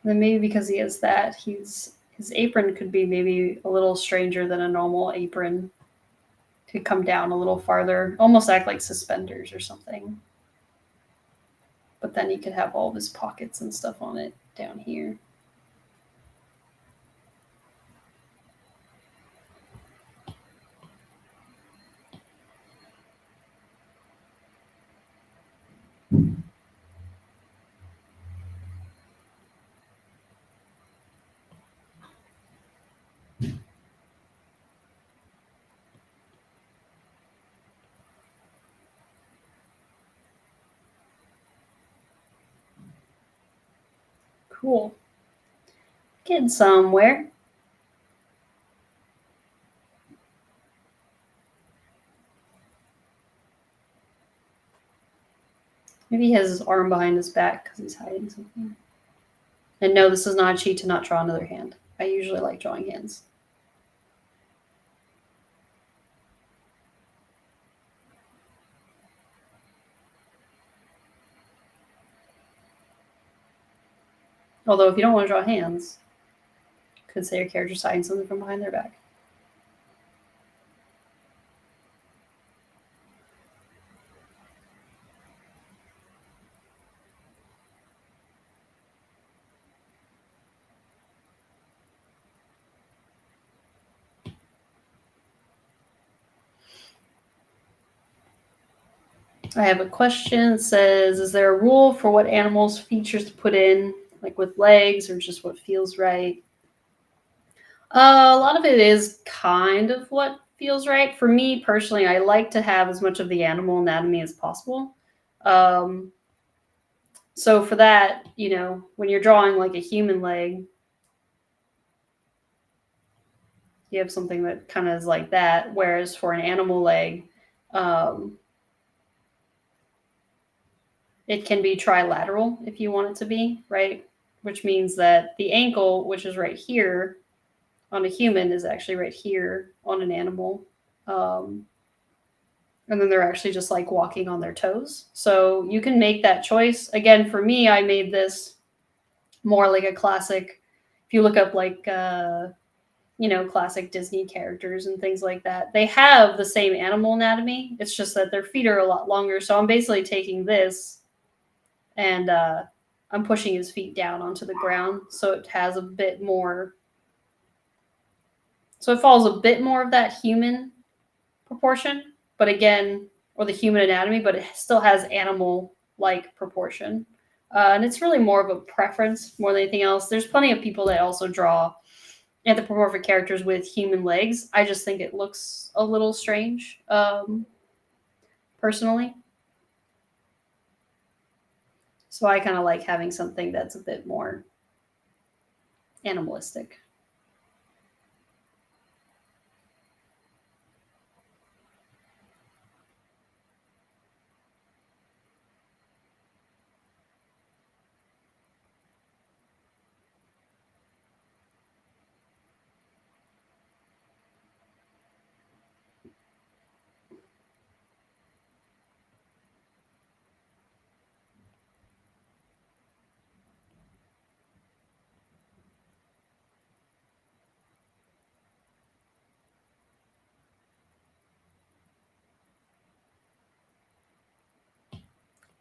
And then maybe because he has that, his apron could be maybe a little stranger than a normal apron. Could come down a little farther, almost act like suspenders or something. But then he could have all of his pockets and stuff on it down here. Cool. Getting somewhere. Maybe he has his arm behind his back because he's hiding something. And no, this is not a cheat to not draw another hand. I usually like drawing hands. Although if you don't want to draw hands, you could say your character's hiding something from behind their back. I have a question. It says, is there a rule for what animals features to put in, like with legs or just what feels right? A lot of it is kind of what feels right. For me personally, I like to have as much of the animal anatomy as possible. So for that, when you're drawing like a human leg, you have something that kind of is like that. Whereas for an animal leg, it can be trilateral if you want it to be, right? Which means that the ankle, which is right here on a human, is actually right here on an animal. And then they're actually just like walking on their toes. So you can make that choice. Again, for me, I made this more like a classic. If you look up like, classic Disney characters and things like that, they have the same animal anatomy. It's just that their feet are a lot longer. So I'm basically taking this and I'm pushing his feet down onto the ground. So it has a bit more. So it follows a bit more of that human proportion, but again, or the human anatomy, but it still has animal-like proportion. And it's really more of a preference more than anything else. There's plenty of people that also draw anthropomorphic characters with human legs. I just think it looks a little strange, personally. So I kind of like having something that's a bit more animalistic.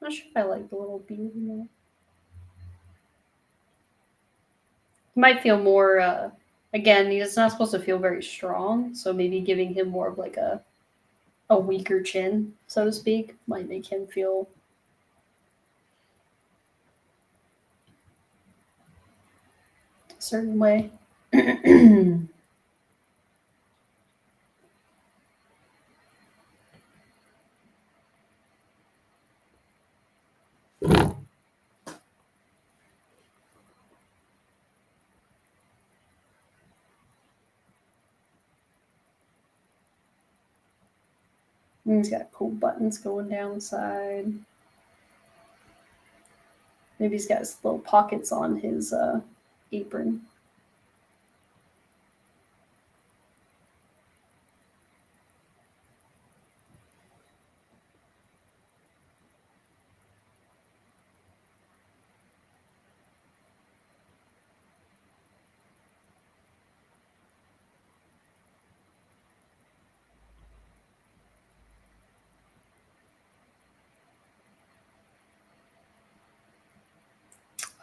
I'm not sure if I like the little beard in there. He might feel more, again, he's not supposed to feel very strong, so maybe giving him more of like a weaker chin, so to speak, might make him feel a certain way. And he's got cool buttons going down the side. Maybe he's got his little pockets on his apron.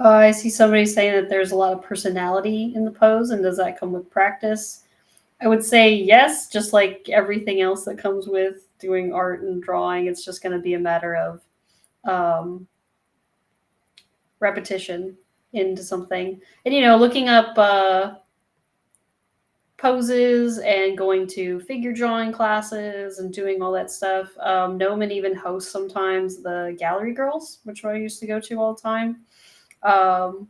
I see somebody saying that there's a lot of personality in the pose, and does that come with practice? I would say yes, just like everything else that comes with doing art and drawing. It's just going to be a matter of repetition into something. And, looking up poses and going to figure drawing classes and doing all that stuff. Gnomon even hosts sometimes the Gallery Girls, which I used to go to all the time. And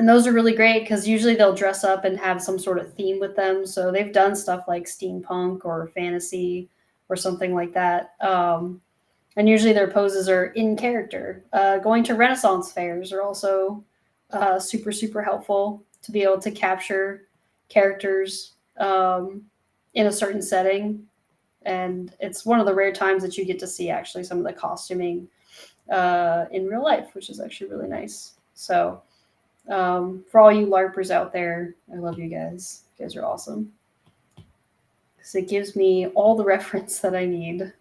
those are really great because usually they'll dress up and have some sort of theme with them. So they've done stuff like steampunk or fantasy or something like that. And usually their poses are in character. Going to Renaissance fairs are also super, super helpful to be able to capture characters in a certain setting. And it's one of the rare times that you get to see actually some of the costuming in real life, which is actually really nice. So for all you LARPers out there, I love you guys. You guys are awesome. Because it gives me all the reference that I need.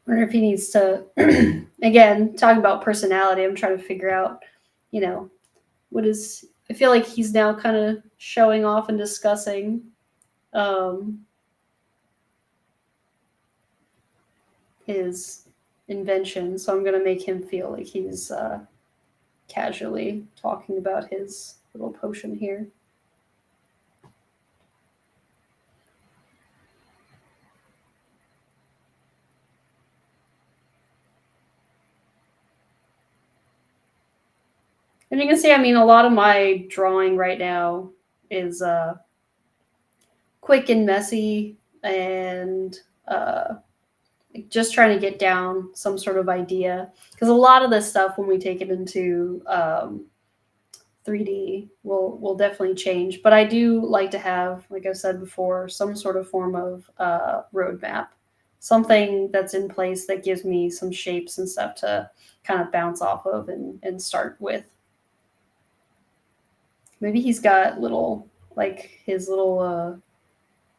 I wonder if he needs to, again, talking about personality, I'm trying to figure out, what is, I feel like he's now kind of showing off and discussing his invention. So I'm going to make him feel like he's casually talking about his little potion here. And you can see, a lot of my drawing right now is quick and messy and just trying to get down some sort of idea. Because a lot of this stuff, when we take it into 3D, will definitely change. But I do like to have, like I've said before, some sort of form of roadmap. Something that's in place that gives me some shapes and stuff to kind of bounce off of and start with. Maybe he's got little, like his little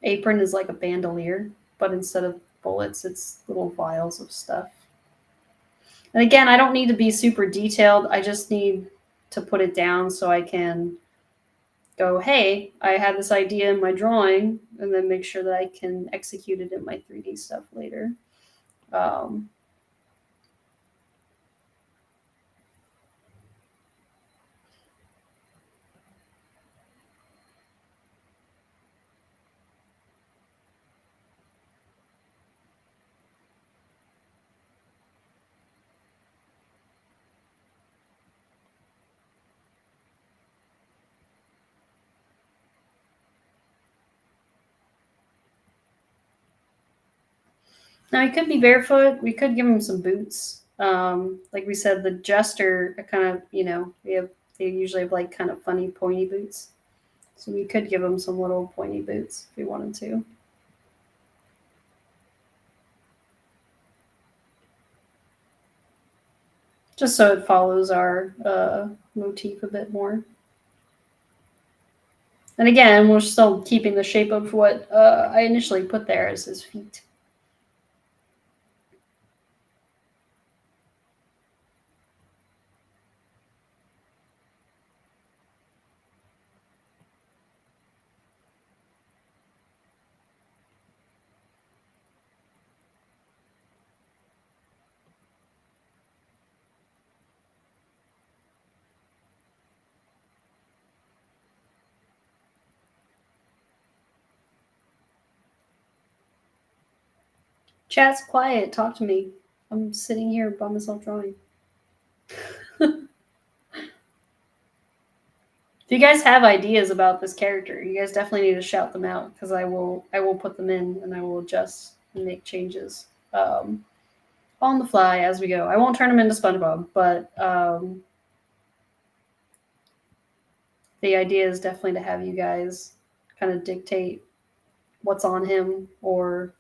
apron is like a bandolier, but instead of bullets, it's little vials of stuff. And again, I don't need to be super detailed. I just need to put it down so I can go, hey, I had this idea in my drawing, and then make sure that I can execute it in my 3D stuff later. Now he could be barefoot. We could give him some boots. Like we said, the jester kind of, they usually have like kind of funny pointy boots. So we could give him some little pointy boots if we wanted to. Just so it follows our motif a bit more. And again, we're still keeping the shape of what I initially put there as his feet. Chat's quiet. Talk to me. I'm sitting here by myself drawing. If you guys have ideas about this character, you guys definitely need to shout them out, because I will put them in and I will adjust and make changes on the fly as we go. I won't turn him into SpongeBob, but the idea is definitely to have you guys kind of dictate what's on him or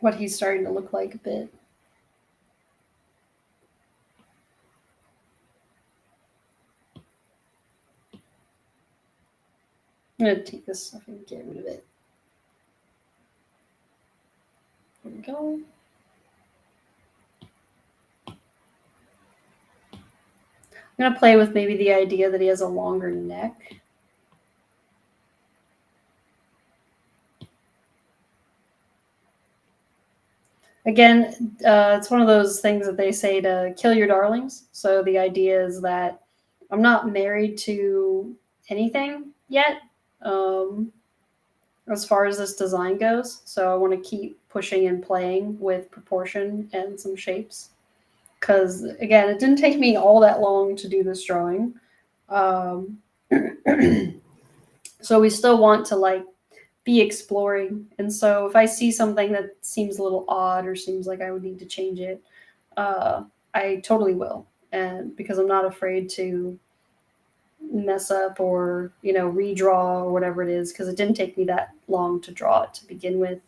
what he's starting to look like a bit. I'm going to take this stuff and get rid of it. There we go. I'm going to play with maybe the idea that he has a longer neck. Again, it's one of those things that they say to kill your darlings. So the idea is that I'm not married to anything yet as far as this design goes. So I want to keep pushing and playing with proportion and some shapes. Because, again, it didn't take me all that long to do this drawing. So we still want to, like, be exploring. And so if I see something that seems a little odd or seems like I would need to change it, I totally will. And because I'm not afraid to mess up or, you know, redraw or whatever it is, because it didn't take me that long to draw it to begin with.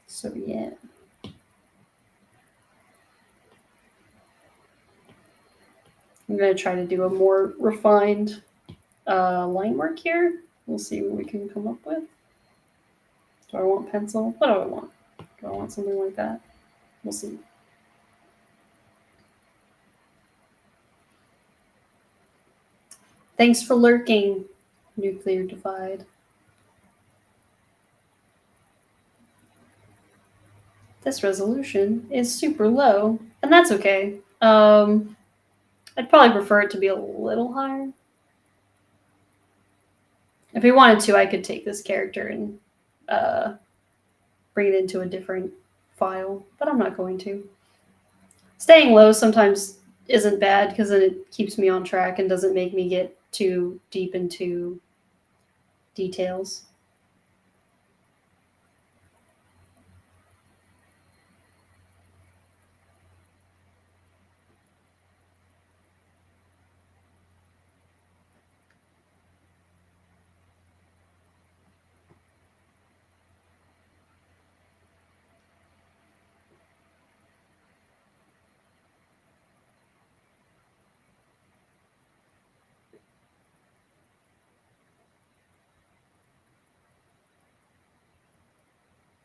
So yeah. I'm going to try to do a more refined line work here. We'll see what we can come up with. Do I want pencil? What do I want? Do I want something like that? We'll see. Thanks for lurking, Nuclear Divide. This resolution is super low, and that's okay. I'd probably prefer it to be a little higher. If we wanted to, I could take this character and bring it into a different file, but I'm not going to. Staying low sometimes isn't bad, because then it keeps me on track and doesn't make me get too deep into details.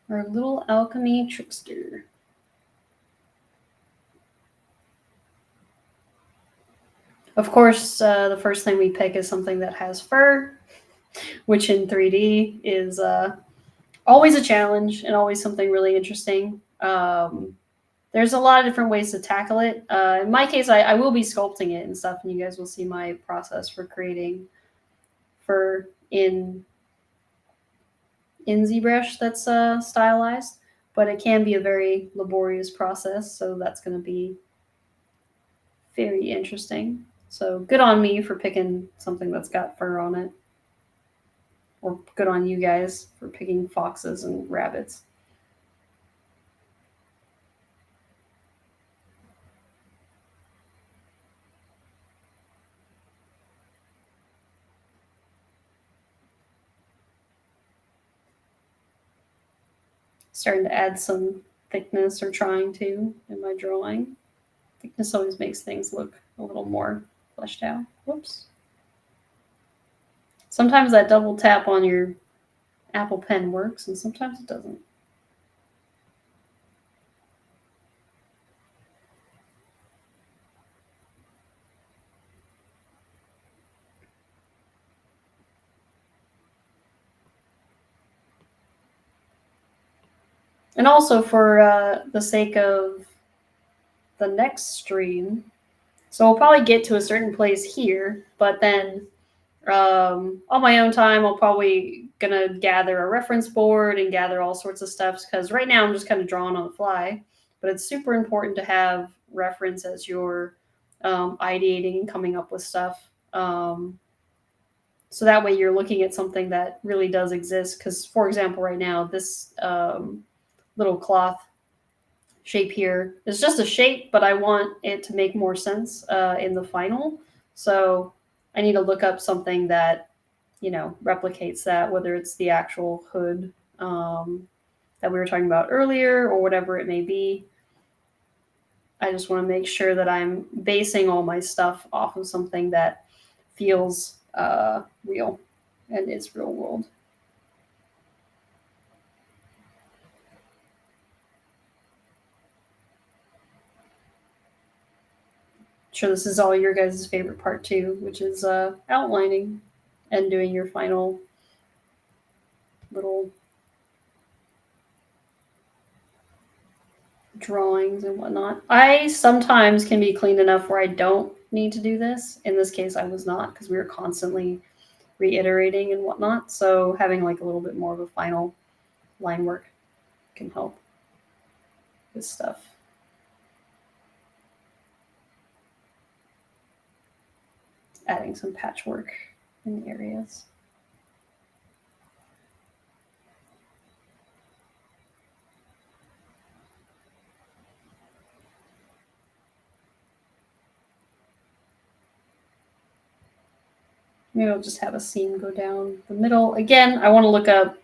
Our little alchemy trickster. Of course, the first thing we pick is something that has fur, which in 3D is always a challenge and always something really interesting. There's a lot of different ways to tackle it. In my case, I will be sculpting it and stuff, and you guys will see my process for creating fur in ZBrush that's stylized, but it can be a very laborious process, so that's going to be very interesting. So good on me for picking something that's got fur on it. Or good on you guys for picking foxes and rabbits. Starting to add some thickness, or trying to, in my drawing. Thickness always makes things look a little more fleshed out. Whoops. Sometimes that double tap on your Apple Pen works, and sometimes it doesn't. And also for the sake of the next stream, so we'll probably get to a certain place here, but then On my own time, I'll probably gonna gather a reference board and gather all sorts of stuff, because right now I'm just kind of drawing on the fly. But it's super important to have reference as you're ideating and coming up with stuff. So that way you're looking at something that really does exist. Because, for example, right now, this little cloth shape here is just a shape, but I want it to make more sense in the final. So I need to look up something that, replicates that, whether it's the actual hood that we were talking about earlier or whatever it may be. I just want to make sure that I'm basing all my stuff off of something that feels real and is real world. Sure, this is all your guys' favorite part too, which is outlining and doing your final little drawings and whatnot. I sometimes can be clean enough where I don't need to do this. In this case, I was not, because we were constantly reiterating and whatnot. So having like a little bit more of a final line work can help with stuff. Adding some patchwork in the areas. Maybe I'll just have a seam go down the middle. Again, I want to look up,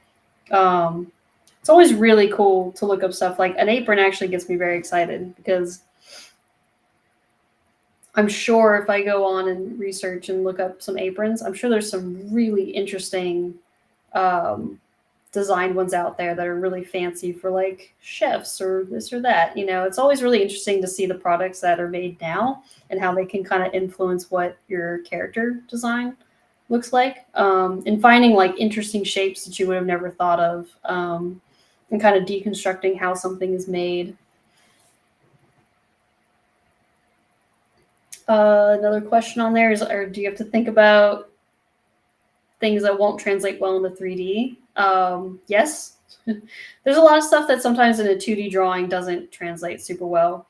it's always really cool to look up stuff. Like an apron actually gets me very excited, because I'm sure if I go on and research and look up some aprons, I'm sure there's some really interesting designed ones out there that are really fancy for like chefs or this or that. It's always really interesting to see the products that are made now and how they can kind of influence what your character design looks like, and finding like interesting shapes that you would have never thought of, and kind of deconstructing how something is made. Another question on there is, or do you have to think about things that won't translate well into 3D? Yes. There's a lot of stuff that sometimes in a 2D drawing doesn't translate super well.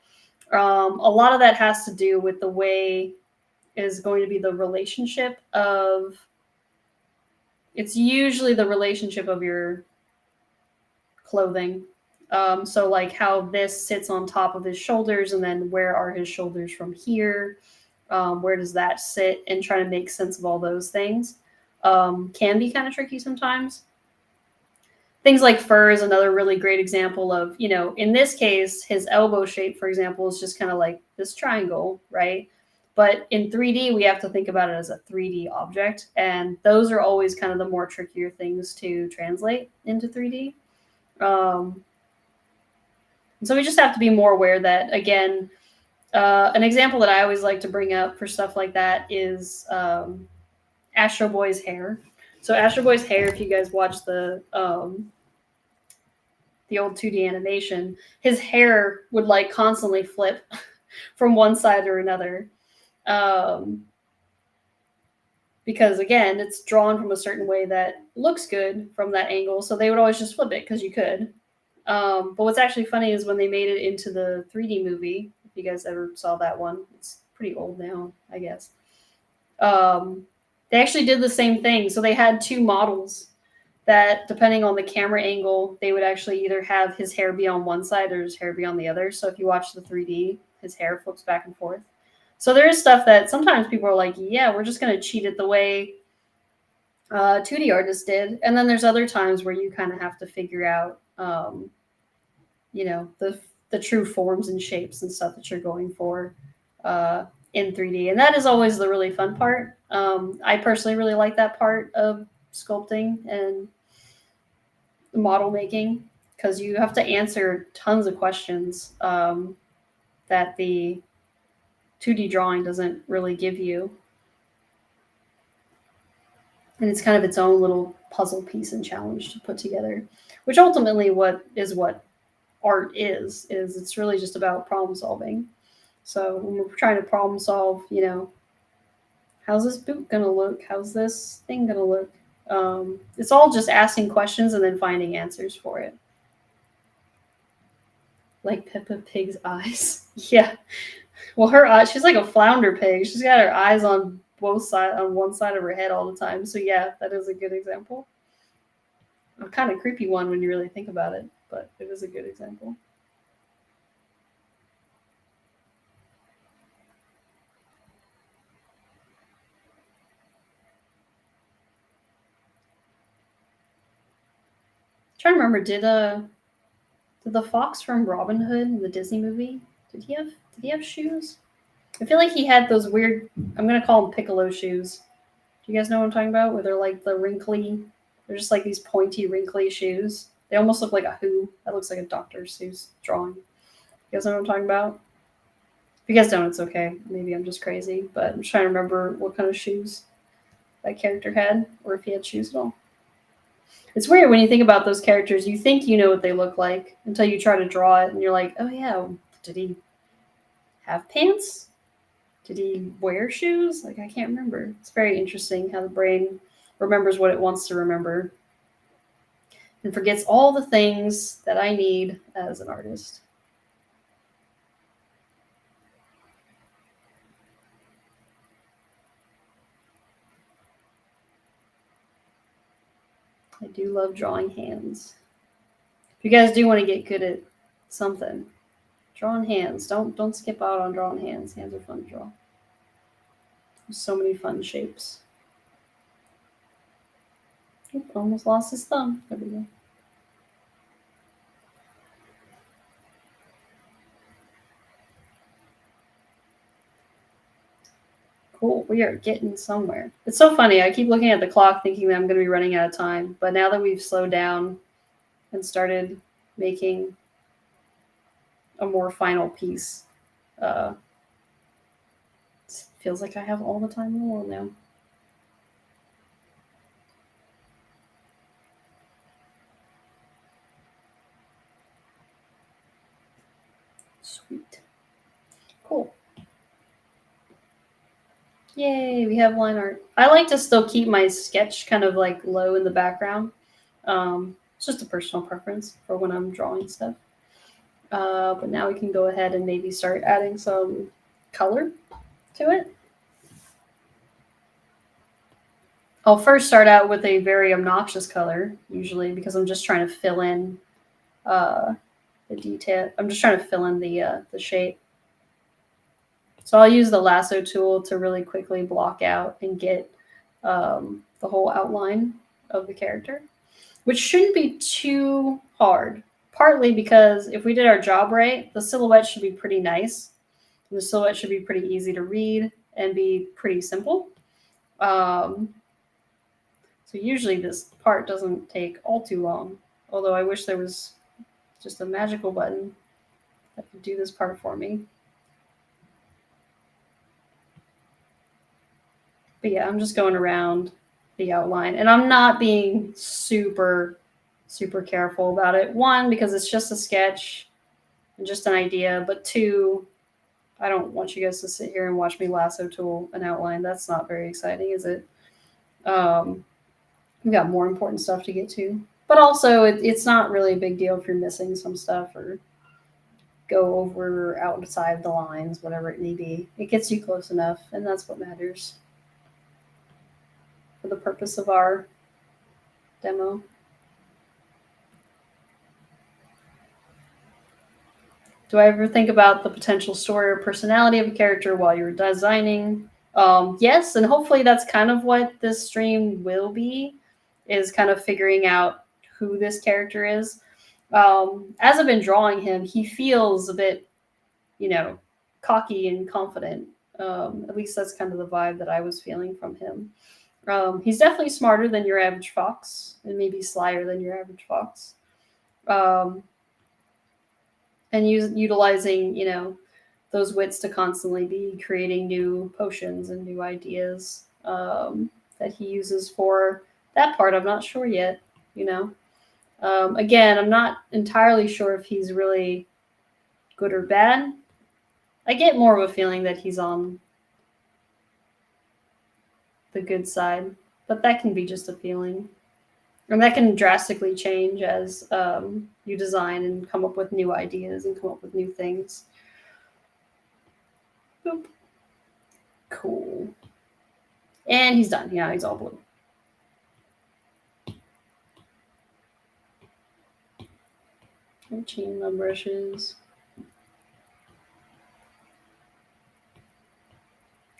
A lot of that has to do with the way is going to be the relationship of, it's usually the relationship of your clothing. So like how this sits on top of his shoulders, and then where are his shoulders from here? Where does that sit? And try to make sense of all those things can be kind of tricky sometimes. Things like fur is another really great example of, in this case, his elbow shape, for example, is just kind of like this triangle, right? But in 3D, we have to think about it as a 3D object. And those are always kind of the more trickier things to translate into 3D. So we just have to be more aware that, again, an example that I always like to bring up for stuff like that is Astro Boy's hair. So Astro Boy's hair, if you guys watch the old 2D animation, his hair would like constantly flip from one side or another. Because again, it's drawn from a certain way that looks good from that angle. So they would always just flip it because you could. But what's actually funny is when they made it into the 3D movie, if you guys ever saw that one, it's pretty old now, I guess. They actually did the same thing. So they had two models that, depending on the camera angle, they would actually either have his hair be on one side or his hair be on the other. So if you watch the 3D, his hair flips back and forth. So there is stuff that sometimes people are like, yeah, we're just going to cheat it the way 2D artists did. And then there's other times where you kind of have to figure out, the true forms and shapes and stuff that you're going for in 3D. And that is always the really fun part. I personally really like that part of sculpting and model making, because you have to answer tons of questions that the 2D drawing doesn't really give you. And it's kind of its own little puzzle piece and challenge to put together, which ultimately what art is it's really just about problem solving. So when we're trying to problem solve, How's this boot gonna look? How's this thing gonna look? It's all just asking questions and then finding answers for it. Like Peppa Pig's eyes. Yeah. Well, her eyes, she's like a flounder pig. She's got her eyes on both sides, on one side of her head all the time. So yeah, that is a good example. A kind of creepy one when you really think about it, but it is a good example. I'm trying to remember, did the fox from Robin Hood, the Disney movie, did he have shoes? I feel like he had those weird, I'm gonna call them piccolo shoes. Do you guys know what I'm talking about? Where they're like the wrinkly, they're just like these pointy, wrinkly shoes. They almost look like a Who. That looks like a Dr. Seuss drawing. You guys know what I'm talking about? If you guys don't, it's okay. Maybe I'm just crazy, but I'm just trying to remember what kind of shoes that character had, or if he had shoes at all. It's weird when you think about those characters. You think you know what they look like until you try to draw it, and you're like, oh yeah, did he have pants? Did he wear shoes? Like, I can't remember. It's very interesting how the brain remembers what it wants to remember and forgets all the things that I need as an artist. I do love drawing hands. If you guys do want to get good at something, drawing hands. Don't skip out on drawing hands. Hands are fun to draw. There's so many fun shapes. Oop, almost lost his thumb. There we go. Cool. We are getting somewhere. It's so funny. I keep looking at the clock thinking that I'm going to be running out of time. But now that we've slowed down and started making a more final piece, it feels like I have all the time in the world now. Sweet. Cool. Yay, we have line art. I like to still keep my sketch kind of like low in the background. It's just a personal preference for when I'm drawing stuff. But now we can go ahead and maybe start adding some color to it. I'll first start out with a very obnoxious color, usually, because I'm just trying to fill in the detail. I'm just trying to fill in the shape. So I'll use the lasso tool to really quickly block out and get the whole outline of the character, which shouldn't be too hard. Partly because if we did our job right, the silhouette should be pretty nice. The silhouette should be pretty easy to read and be pretty simple. So usually this part doesn't take all too long, although I wish there was just a magical button that could do this part for me. But yeah, I'm just going around the outline, and I'm not being super careful about it. One, because it's just a sketch and just an idea, but two, I don't want you guys to sit here and watch me lasso tool an outline. That's not very exciting, is it? We've got more important stuff to get to. But also, it's not really a big deal if you're missing some stuff or go over or outside the lines, whatever it may be. It gets you close enough, and that's what matters for the purpose of our demo. Do I ever think about the potential story or personality of a character while you're designing? Yes, and hopefully that's kind of what this stream will be, is kind of figuring out who this character is. As I've been drawing him, he feels a bit, cocky and confident. At least that's kind of the vibe that I was feeling from him. He's definitely smarter than your average fox, and maybe slyer than your average fox. And utilizing, those wits to constantly be creating new potions and new ideas that he uses for that part. I'm not sure yet, Again, I'm not entirely sure if he's really good or bad. I get more of a feeling that he's on the good side, but that can be just a feeling. And that can drastically change as you design and come up with new ideas and come up with new things. Boop. Cool. And he's done. Yeah, he's all blue. Chain my brushes.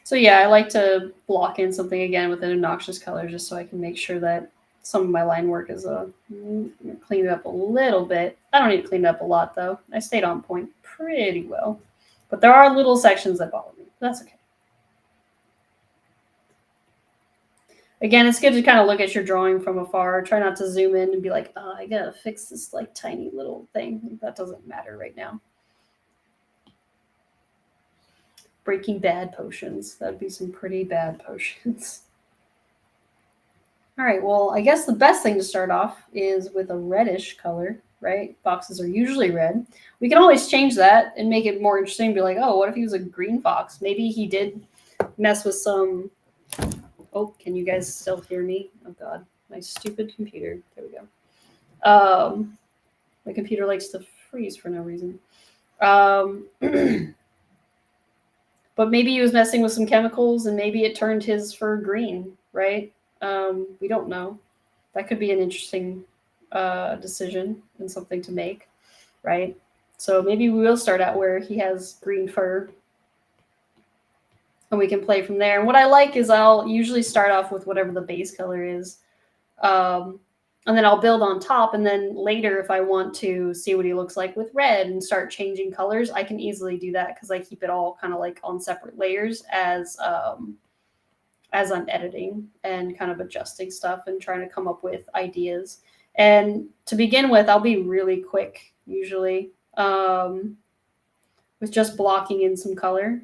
So yeah, I like to block in something again with an obnoxious color just so I can make sure that some of my line work is cleaned up a little bit. I don't need to clean it up a lot though. I stayed on point pretty well. But there are little sections that bother me. That's okay. Again, it's good to kind of look at your drawing from afar. Try not to zoom in and be like, oh, I gotta fix this like tiny little thing. That doesn't matter right now. Breaking bad potions. That'd be some pretty bad potions. All right, well, I guess the best thing to start off is with a reddish color, right? Foxes are usually red. We can always change that and make it more interesting. Be like, oh, what if he was a green fox? Maybe he did mess with some... Oh, can you guys still hear me? Oh, God, my stupid computer. There we go. My computer likes to freeze for no reason. But maybe he was messing with some chemicals and maybe it turned his fur green, right? We don't know. That could be an interesting decision and something to make, right? So maybe we will start out where he has green fur and we can play from there. And what I like is I'll usually start off with whatever the base color is. And then I'll build on top. And then later, if I want to see what he looks like with red and start changing colors, I can easily do that because I keep it all kind of like on separate layers as I'm editing and kind of adjusting stuff and trying to come up with ideas. And to begin with, I'll be really quick usually with just blocking in some color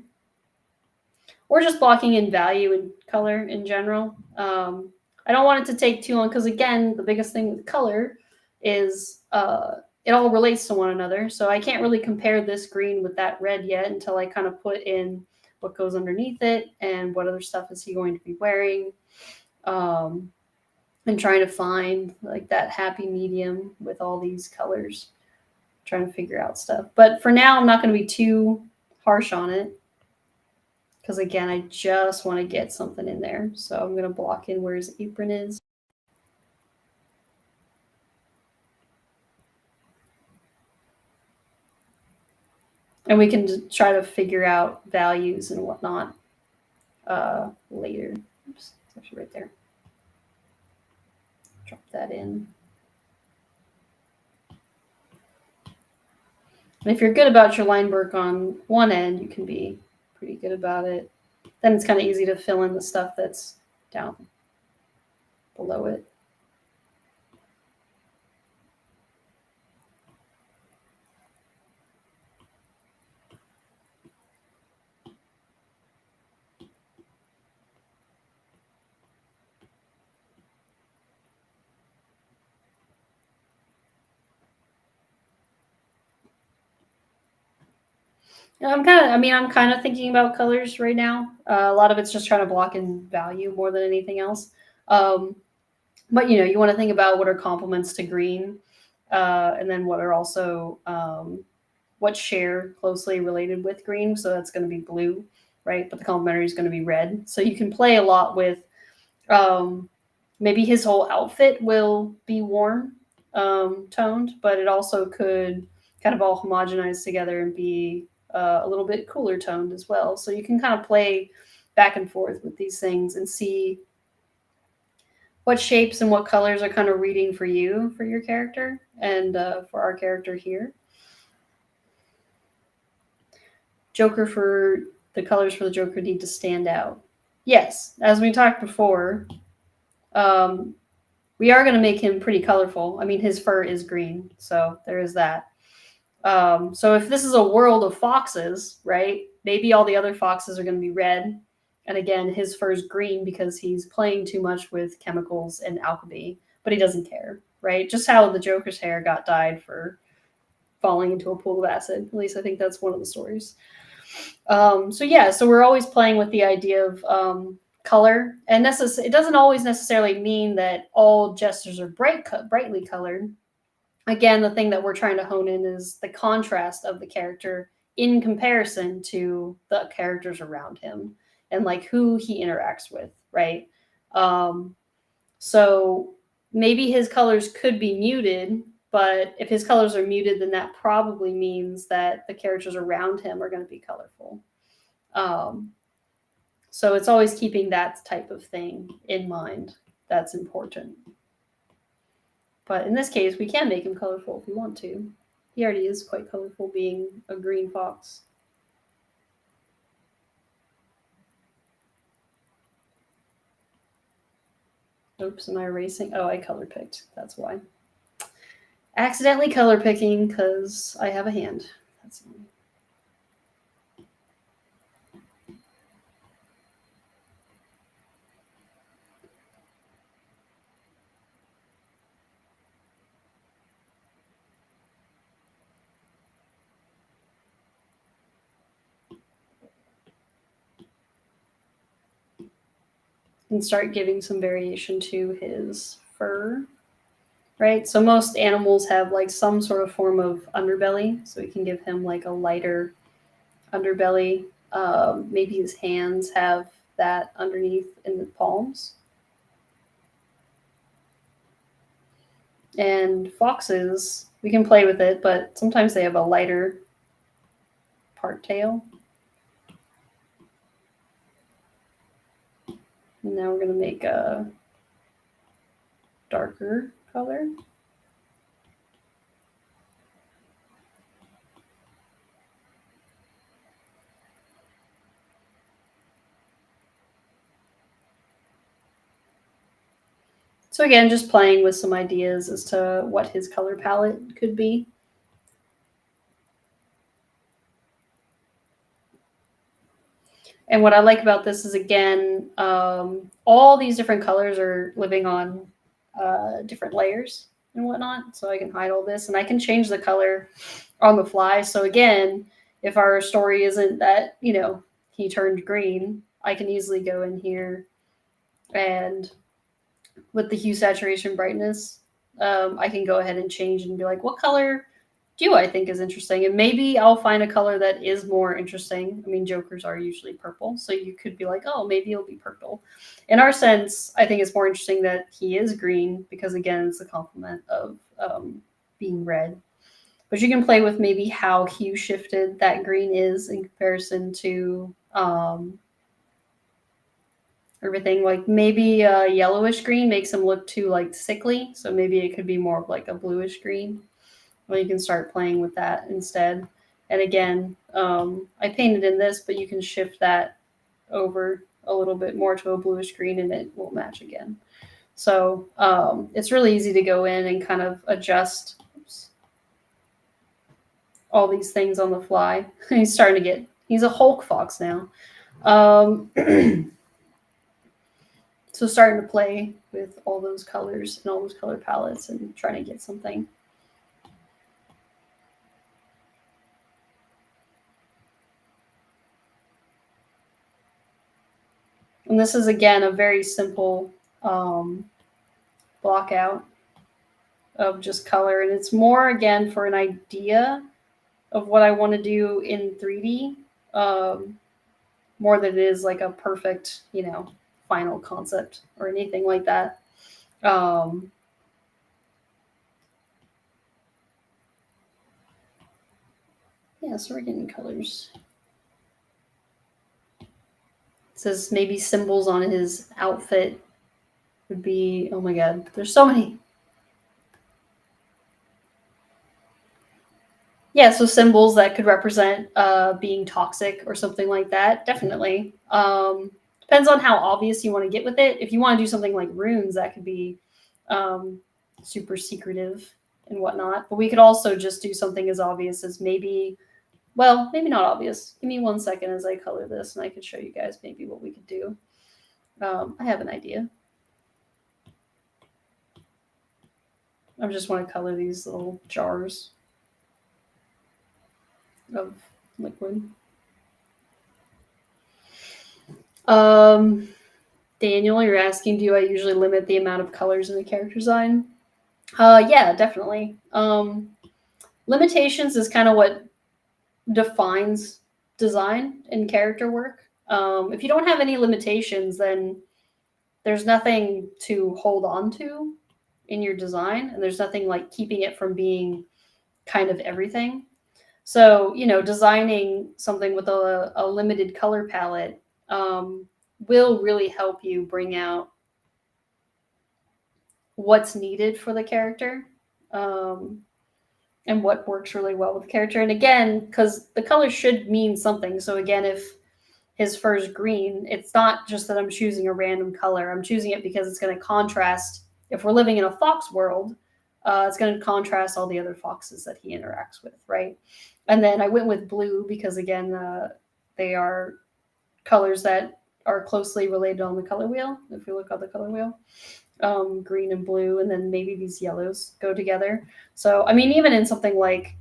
or just blocking in value and color in general. I don't want it to take too long because, again, the biggest thing with color is it all relates to one another. So I can't really compare this green with that red yet until I kind of put in what goes underneath it and what other stuff is he going to be wearing, and trying to find like that happy medium with all these colors, trying to figure out stuff. But for now, I'm not going to be too harsh on it because, again, I just want to get something in there. So I'm going to block in where his apron is. And we can try to figure out values and whatnot later. Oops, it's actually right there. Drop that in. And if you're good about your line work on one end, you can be pretty good about it. Then it's kind of easy to fill in the stuff that's down below it. I'm kind of thinking about colors right now. A lot of it's just trying to block in value more than anything else. But you want to think about what are complements to green, and then what are also what share closely related with green. So that's going to be blue, right? But the complementary is going to be red. So you can play a lot with maybe his whole outfit will be warm toned, but it also could kind of all homogenize together and be a little bit cooler toned as well. So you can kind of play back and forth with these things and see what shapes and what colors are kind of reading for you, for your character, and for our character here. Joker for the colors for the Joker need to stand out. Yes, as we talked before, we are going to make him pretty colorful. I mean, his fur is green, so there is that. So if this is a world of foxes, right, maybe all the other foxes are going to be red. And again, his fur is green because he's playing too much with chemicals and alchemy, but he doesn't care, right? Just how the Joker's hair got dyed for falling into a pool of acid. At least I think that's one of the stories. So we're always playing with the idea of color. And it doesn't always necessarily mean that all gestures are brightly colored. Again, the thing that we're trying to hone in is the contrast of the character in comparison to the characters around him and like who he interacts with, right? So maybe his colors could be muted, but if his colors are muted, then that probably means that the characters around him are going to be colorful. So it's always keeping that type of thing in mind. That's important. But in this case, we can make him colorful if we want to. He already is quite colorful being a green fox. Oops, am I erasing? Oh, I color picked. That's why. Accidentally color picking because I have a hand. That's annoying. And start giving some variation to his fur, right? So most animals have like some sort of form of underbelly, so we can give him like a lighter underbelly. Maybe his hands have that underneath in the palms. And foxes, we can play with it, but sometimes they have a lighter part tail. And now we're going to make a darker color. So again, just playing with some ideas as to what his color palette could be. And what I like about this is, again, all these different colors are living on different layers and whatnot. So I can hide all this, and I can change the color on the fly. So again, if our story isn't that, he turned green, I can easily go in here and with the hue, saturation, brightness, I can go ahead and change and be like, what color do I think is interesting? And maybe I'll find a color that is more interesting. I mean, jokers are usually purple, so you could be like, oh, maybe it'll be purple. In our sense, I think it's more interesting that he is green because, again, it's a complement of being red. But you can play with maybe how hue shifted that green is in comparison to everything. Like maybe a yellowish green makes him look too like sickly, so maybe it could be more of like a bluish green. Well, you can start playing with that instead. And again, I painted in this, but you can shift that over a little bit more to a bluish green and it will match again. So it's really easy to go in and kind of adjust all these things on the fly. He's a Hulk fox now. So starting to play with all those colors and all those color palettes and trying to get something. And this is, again, a very simple block out of just color. And it's more, again, for an idea of what I want to do in 3D, more than it is like a perfect, final concept or anything like that. Yeah, so we're getting colors. It says maybe symbols on his outfit would be, oh my god, there's so many. Yeah, so symbols that could represent being toxic or something like that, definitely. Depends on how obvious you want to get with it. If you want to do something like runes, that could be super secretive and whatnot. But we could also just do something as obvious as maybe not obvious. Give me 1 second as I color this, and I could show you guys maybe what we could do. I have an idea. I just want to color these little jars of liquid. Daniel, you're asking, do I usually limit the amount of colors in a character design? Yeah, definitely. Limitations is kind of what defines design and character work. If you don't have any limitations, then there's nothing to hold on to in your design, and there's nothing like keeping it from being kind of everything. So, designing something with a limited color palette will really help you bring out what's needed for the character and what works really well with the character. And again, because the color should mean something. So again, if his fur is green, it's not just that I'm choosing a random color. I'm choosing it because it's going to contrast. If we're living in a fox world, it's going to contrast all the other foxes that he interacts with, right? And then I went with blue because, again, they are colors that are closely related on the color wheel. If we look on the color wheel, green and blue, and then maybe these yellows go together. So, I mean, even in something like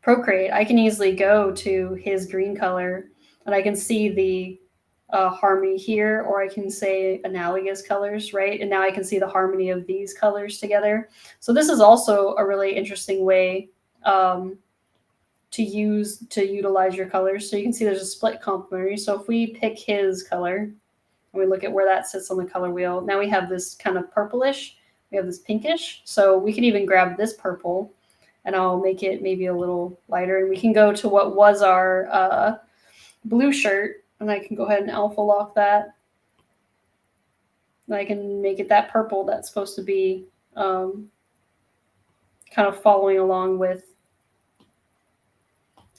Procreate, I can easily go to his green color and I can see the harmony here, or I can say analogous colors, right? And now I can see the harmony of these colors together. So this is also a really interesting way to utilize your colors. So you can see there's a split complementary. So if we pick his color and we look at where that sits on the color wheel, now we have this kind of purplish, we have this pinkish. So we can even grab this purple and I'll make it maybe a little lighter. And we can go to what was our blue shirt, and I can go ahead and alpha lock that. And I can make it that purple that's supposed to be kind of following along with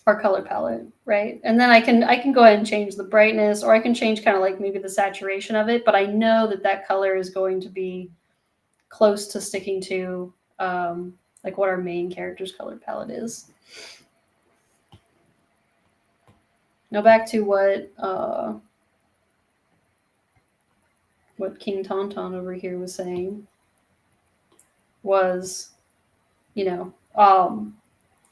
our color palette, right? And then I can go ahead and change the brightness, or I can change kind of like maybe the saturation of it, but I know that that color is going to be close to sticking to like what our main character's color palette is. Now back to what King Tauntaun over here was saying was,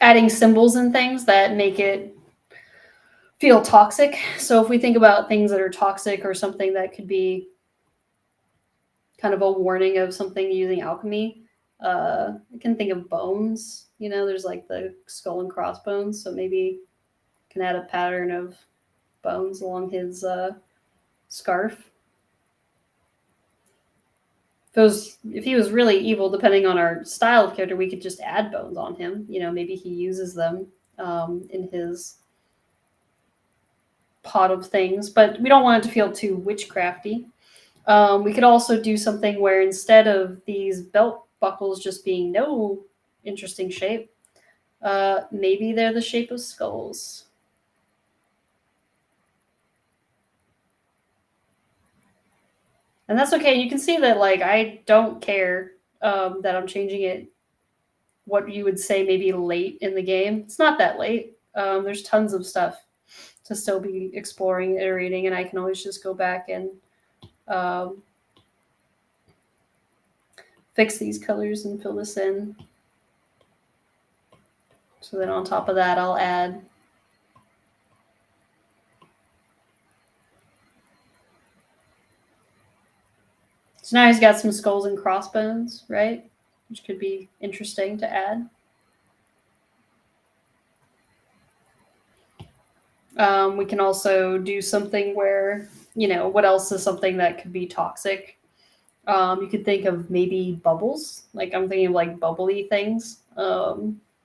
adding symbols and things that make it feel toxic. So if we think about things that are toxic or something that could be kind of a warning of something using alchemy, I can think of bones. There's like the skull and crossbones. So maybe can add a pattern of bones along his scarf. If he was really evil, depending on our style of character, we could just add bones on him. Maybe he uses them in his pot of things, but we don't want it to feel too witchcrafty. We could also do something where instead of these belt buckles just being no interesting shape, maybe they're the shape of skulls. And that's okay. You can see that, like, I don't care that I'm changing it what you would say maybe late in the game. It's not that late. There's tons of stuff to still be exploring, iterating, and I can always just go back and fix these colors and fill this in. So then on top of that, I'll add so now he's got some skulls and crossbones, right? Which could be interesting to add. We can also do something where, what else is something that could be toxic? You could think of maybe bubbles. Like I'm thinking of like bubbly things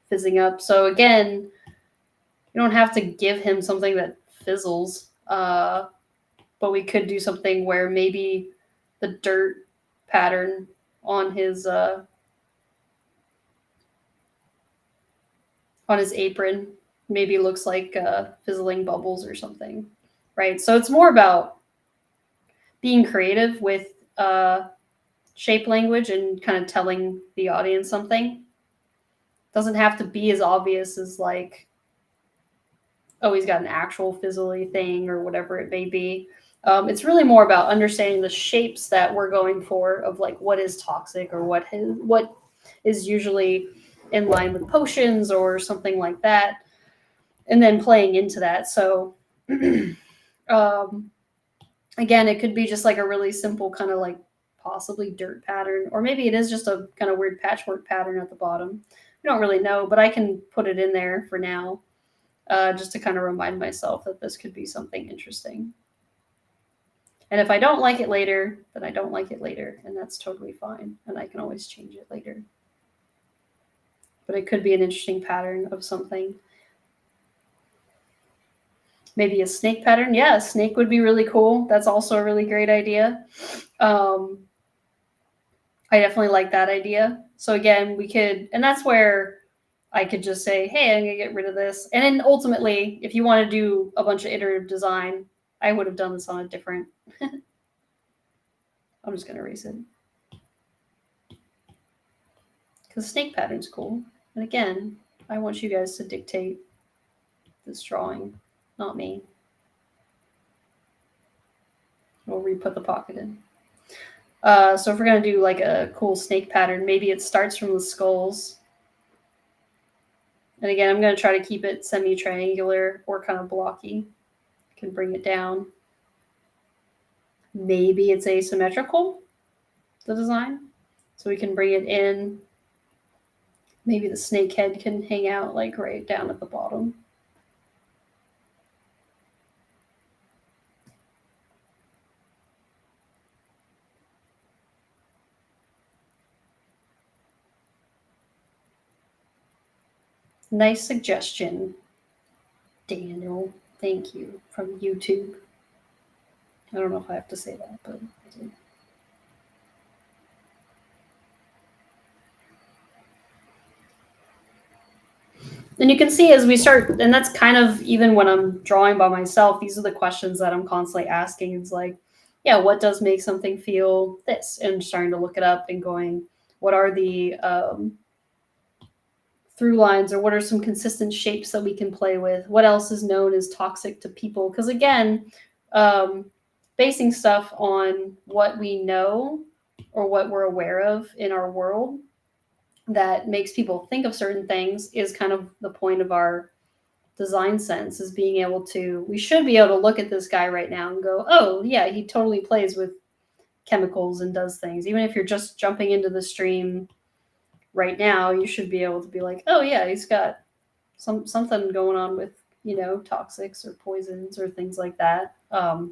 fizzing up. So again, you don't have to give him something that fizzles, but we could do something where maybe the dirt pattern on his apron maybe looks like fizzling bubbles or something, right? So it's more about being creative with shape language and kind of telling the audience something. It doesn't have to be as obvious as like, oh, he's got an actual fizzly thing or whatever it may be. It's really more about understanding the shapes that we're going for of like what is toxic or what is usually in line with potions or something like that, and then playing into that. So Again, it could be just like a really simple kind of like possibly dirt pattern, or maybe it is just a kind of weird patchwork pattern at the bottom. We don't really know, but I can put it in there for now, just to kind of remind myself that this could be something interesting. And if I don't like it later, then I don't like it later, and that's totally fine, and I can always change it later. But it could be an interesting pattern of something. Maybe a snake pattern. Yeah, a snake would be really cool. That's also a really great idea. I definitely like that idea. So again, we could, and that's where I could just say, hey, I'm going to get rid of this. And then ultimately, if you want to do a bunch of iterative design, I would have done this on a different, I'm just going to erase it. Because snake pattern's cool. And again, I want you guys to dictate this drawing, not me. We'll re-put the pocket in. So if we're going to do like a cool snake pattern, maybe it starts from the skulls. And again, I'm going to try to keep it semi-triangular or kind of blocky. Can bring it down. Maybe it's asymmetrical, the design. So we can bring it in. Maybe the snake head can hang out like right down at the bottom. Nice suggestion, Daniel. Thank you, from YouTube. I don't know if I have to say that, but I do. And you can see as we start, and that's kind of even when I'm drawing by myself, these are the questions that I'm constantly asking. It's like, yeah, what does make something feel this? And starting to look it up and going, what are the through lines, or what are some consistent shapes that we can play with? What else is known as toxic to people? Because again, basing stuff on what we know or what we're aware of in our world that makes people think of certain things is kind of the point of our design sense, is being able to, we should be able to look at this guy right now and go, oh yeah, he totally plays with chemicals and does things. Even if you're just jumping into the stream right now, you should be able to be like, oh yeah, he's got something going on with, you know, toxics or poisons or things like that.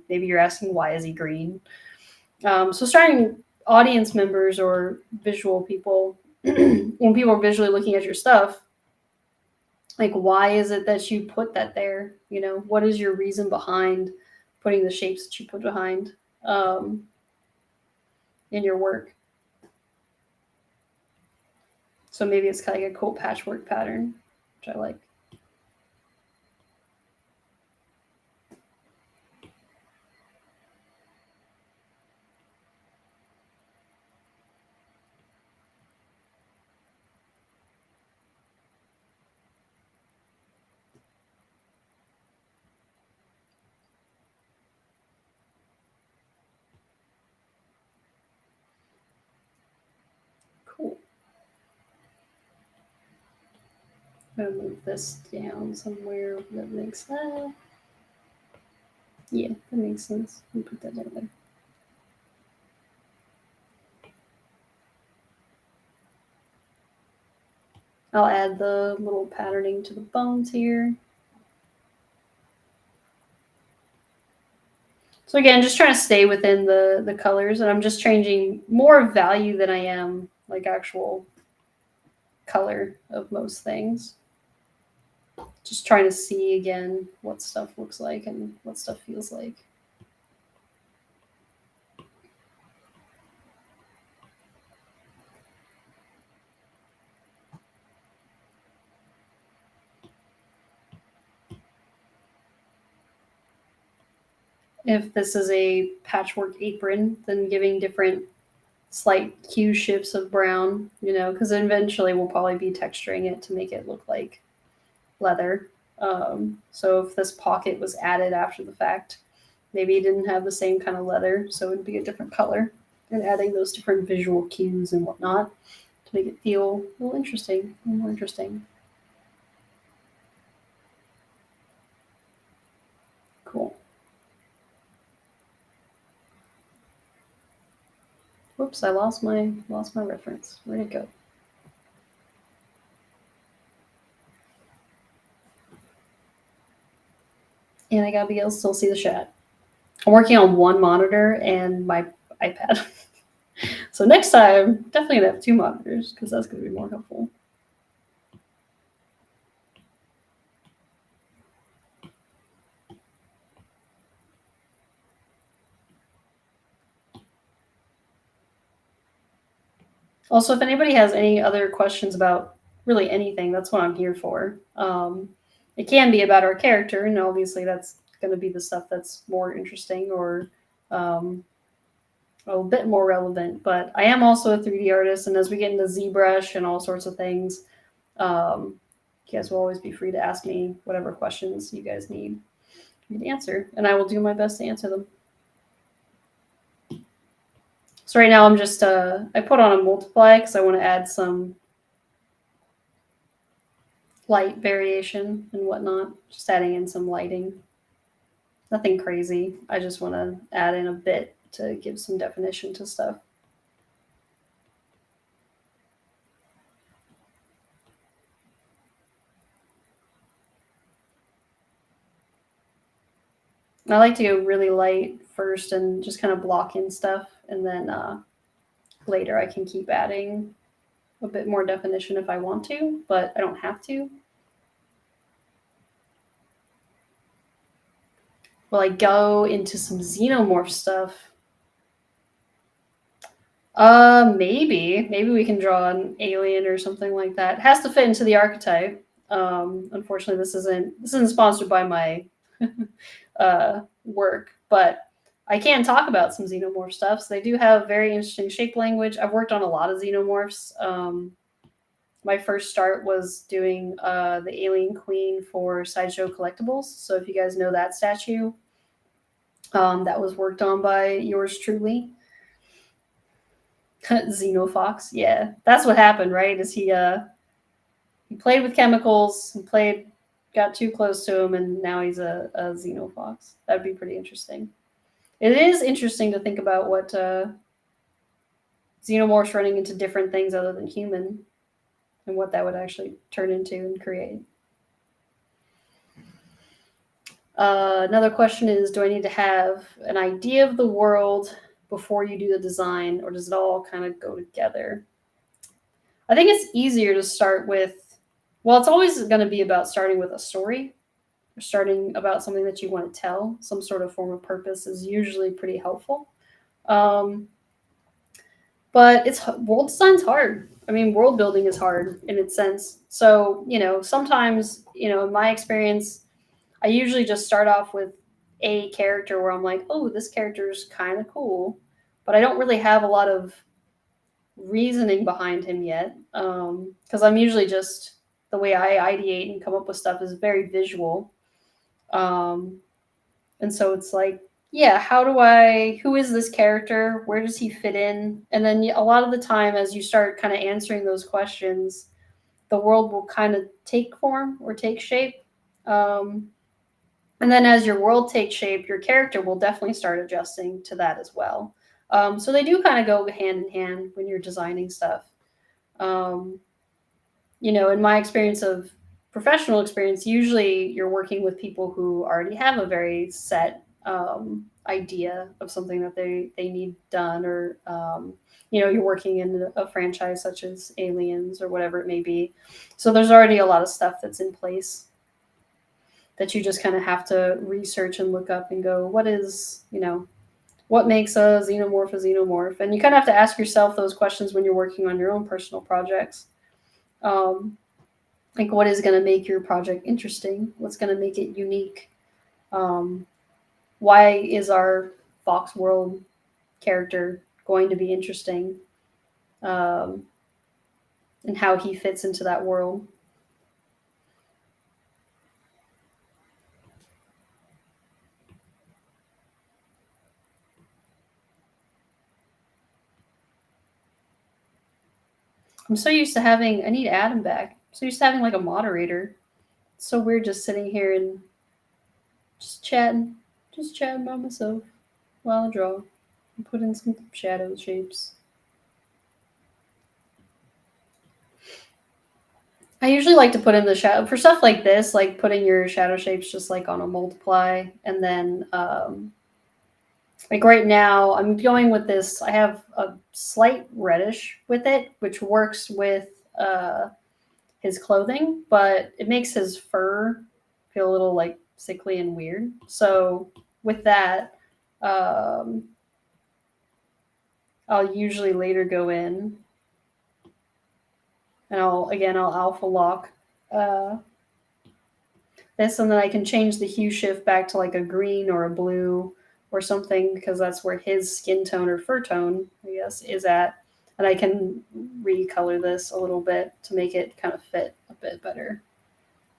Maybe you're asking, why is he green? So starting audience members or visual people, when people are visually looking at your stuff, like, why is it that you put that there? You know, what is your reason behind putting the shapes that you put behind in your work? So maybe it's kind of like a cool patchwork pattern, which I like. Cool. I'm gonna move this down somewhere that makes that. Yeah, that makes sense. Let me put that down there. I'll add the little patterning to the bones here. So again, just trying to stay within the colors, and I'm just changing more value than I am like actual color of most things. Just trying to see again what stuff looks like and what stuff feels like. If this is a patchwork apron, then giving different slight hue shifts of brown, you know, because eventually we'll probably be texturing it to make it look like leather. So if this pocket was added after the fact, maybe it didn't have the same kind of leather, so it would be a different color. And adding those different visual cues and whatnot to make it feel a little interesting, a little more interesting. Cool. Whoops, I lost my reference. Where'd it go? And I gotta be able to still see the chat. I'm working on one monitor and my iPad. So next time, definitely gonna have two monitors because that's gonna be more helpful. Also, if anybody has any other questions about really anything, that's what I'm here for. It can be about our character, and obviously that's going to be the stuff that's more interesting or a bit more relevant. But I am also a 3D artist, and as we get into ZBrush and all sorts of things, you guys will always be free to ask me whatever questions you guys need me to answer, and I will do my best to answer them. So right now I'm just, I put on a multiply because I want to add some light variation and whatnot, just adding in some lighting. Nothing crazy. I just want to add in a bit to give some definition to stuff. I like to go really light first and just kind of block in stuff, and then later I can keep adding a bit more definition if I want to, but I don't have to. Will I go into some Xenomorph stuff? Maybe we can draw an alien or something like that. It has to fit into the archetype. Unfortunately, this isn't sponsored by my work, but I can talk about some Xenomorph stuff. So they do have very interesting shape language. I've worked on a lot of Xenomorphs. My first start was doing the Alien Queen for Sideshow Collectibles. So if you guys know that statue, that was worked on by yours truly. Xenofox, yeah, that's what happened, right? Is he played with chemicals, got too close to him, and now he's a Xenofox. That'd be pretty interesting. It is interesting to think about what Xenomorphs running into different things other than human, and what that would actually turn into and create. Another question is, do I need to have an idea of the world before you do the design, or does it all kind of go together? I think it's easier to start with, well, it's always going to be about starting with a story, or starting about something that you want to tell. Some sort of form of purpose is usually pretty helpful. But world design's hard. I mean, world building is hard in its sense. So, sometimes, in my experience, I usually just start off with a character where I'm like, oh, this character is kind of cool, but I don't really have a lot of reasoning behind him yet, because I'm usually just, the way I ideate and come up with stuff is very visual. And so it's like, yeah, who is this character? Where does he fit in? And then a lot of the time, as you start kind of answering those questions, the world will kind of take form or take shape. And then as your world takes shape, your character will definitely start adjusting to that as well. So they do kind of go hand in hand when you're designing stuff. In my experience of professional experience, usually you're working with people who already have a very set idea of something that they need done, or you're working in a franchise such as Aliens or whatever it may be. So there's already a lot of stuff that's in place that you just kind of have to research and look up and go, what makes a xenomorph? And you kind of have to ask yourself those questions when you're working on your own personal projects. Like, what is going to make your project interesting? What's going to make it unique? Why is our Fox World character going to be interesting? And how he fits into that world. I'm so used to having, I need Adam back. I'm so used to having like a moderator. It's so weird just sitting here and just chatting by myself while I draw and put in some shadow shapes. I usually like to put in the shadow for stuff like this, like putting your shadow shapes just like on a multiply, and then like right now I'm going with this. I have a slight reddish with it, which works with his clothing, but it makes his fur feel a little like sickly and weird. So with that, um, I'll usually later go in and I'll alpha lock this, and then I can change the hue shift back to like a green or a blue or something, because that's where his skin tone or fur tone, I guess, is at. And I can recolor this a little bit to make it kind of fit a bit better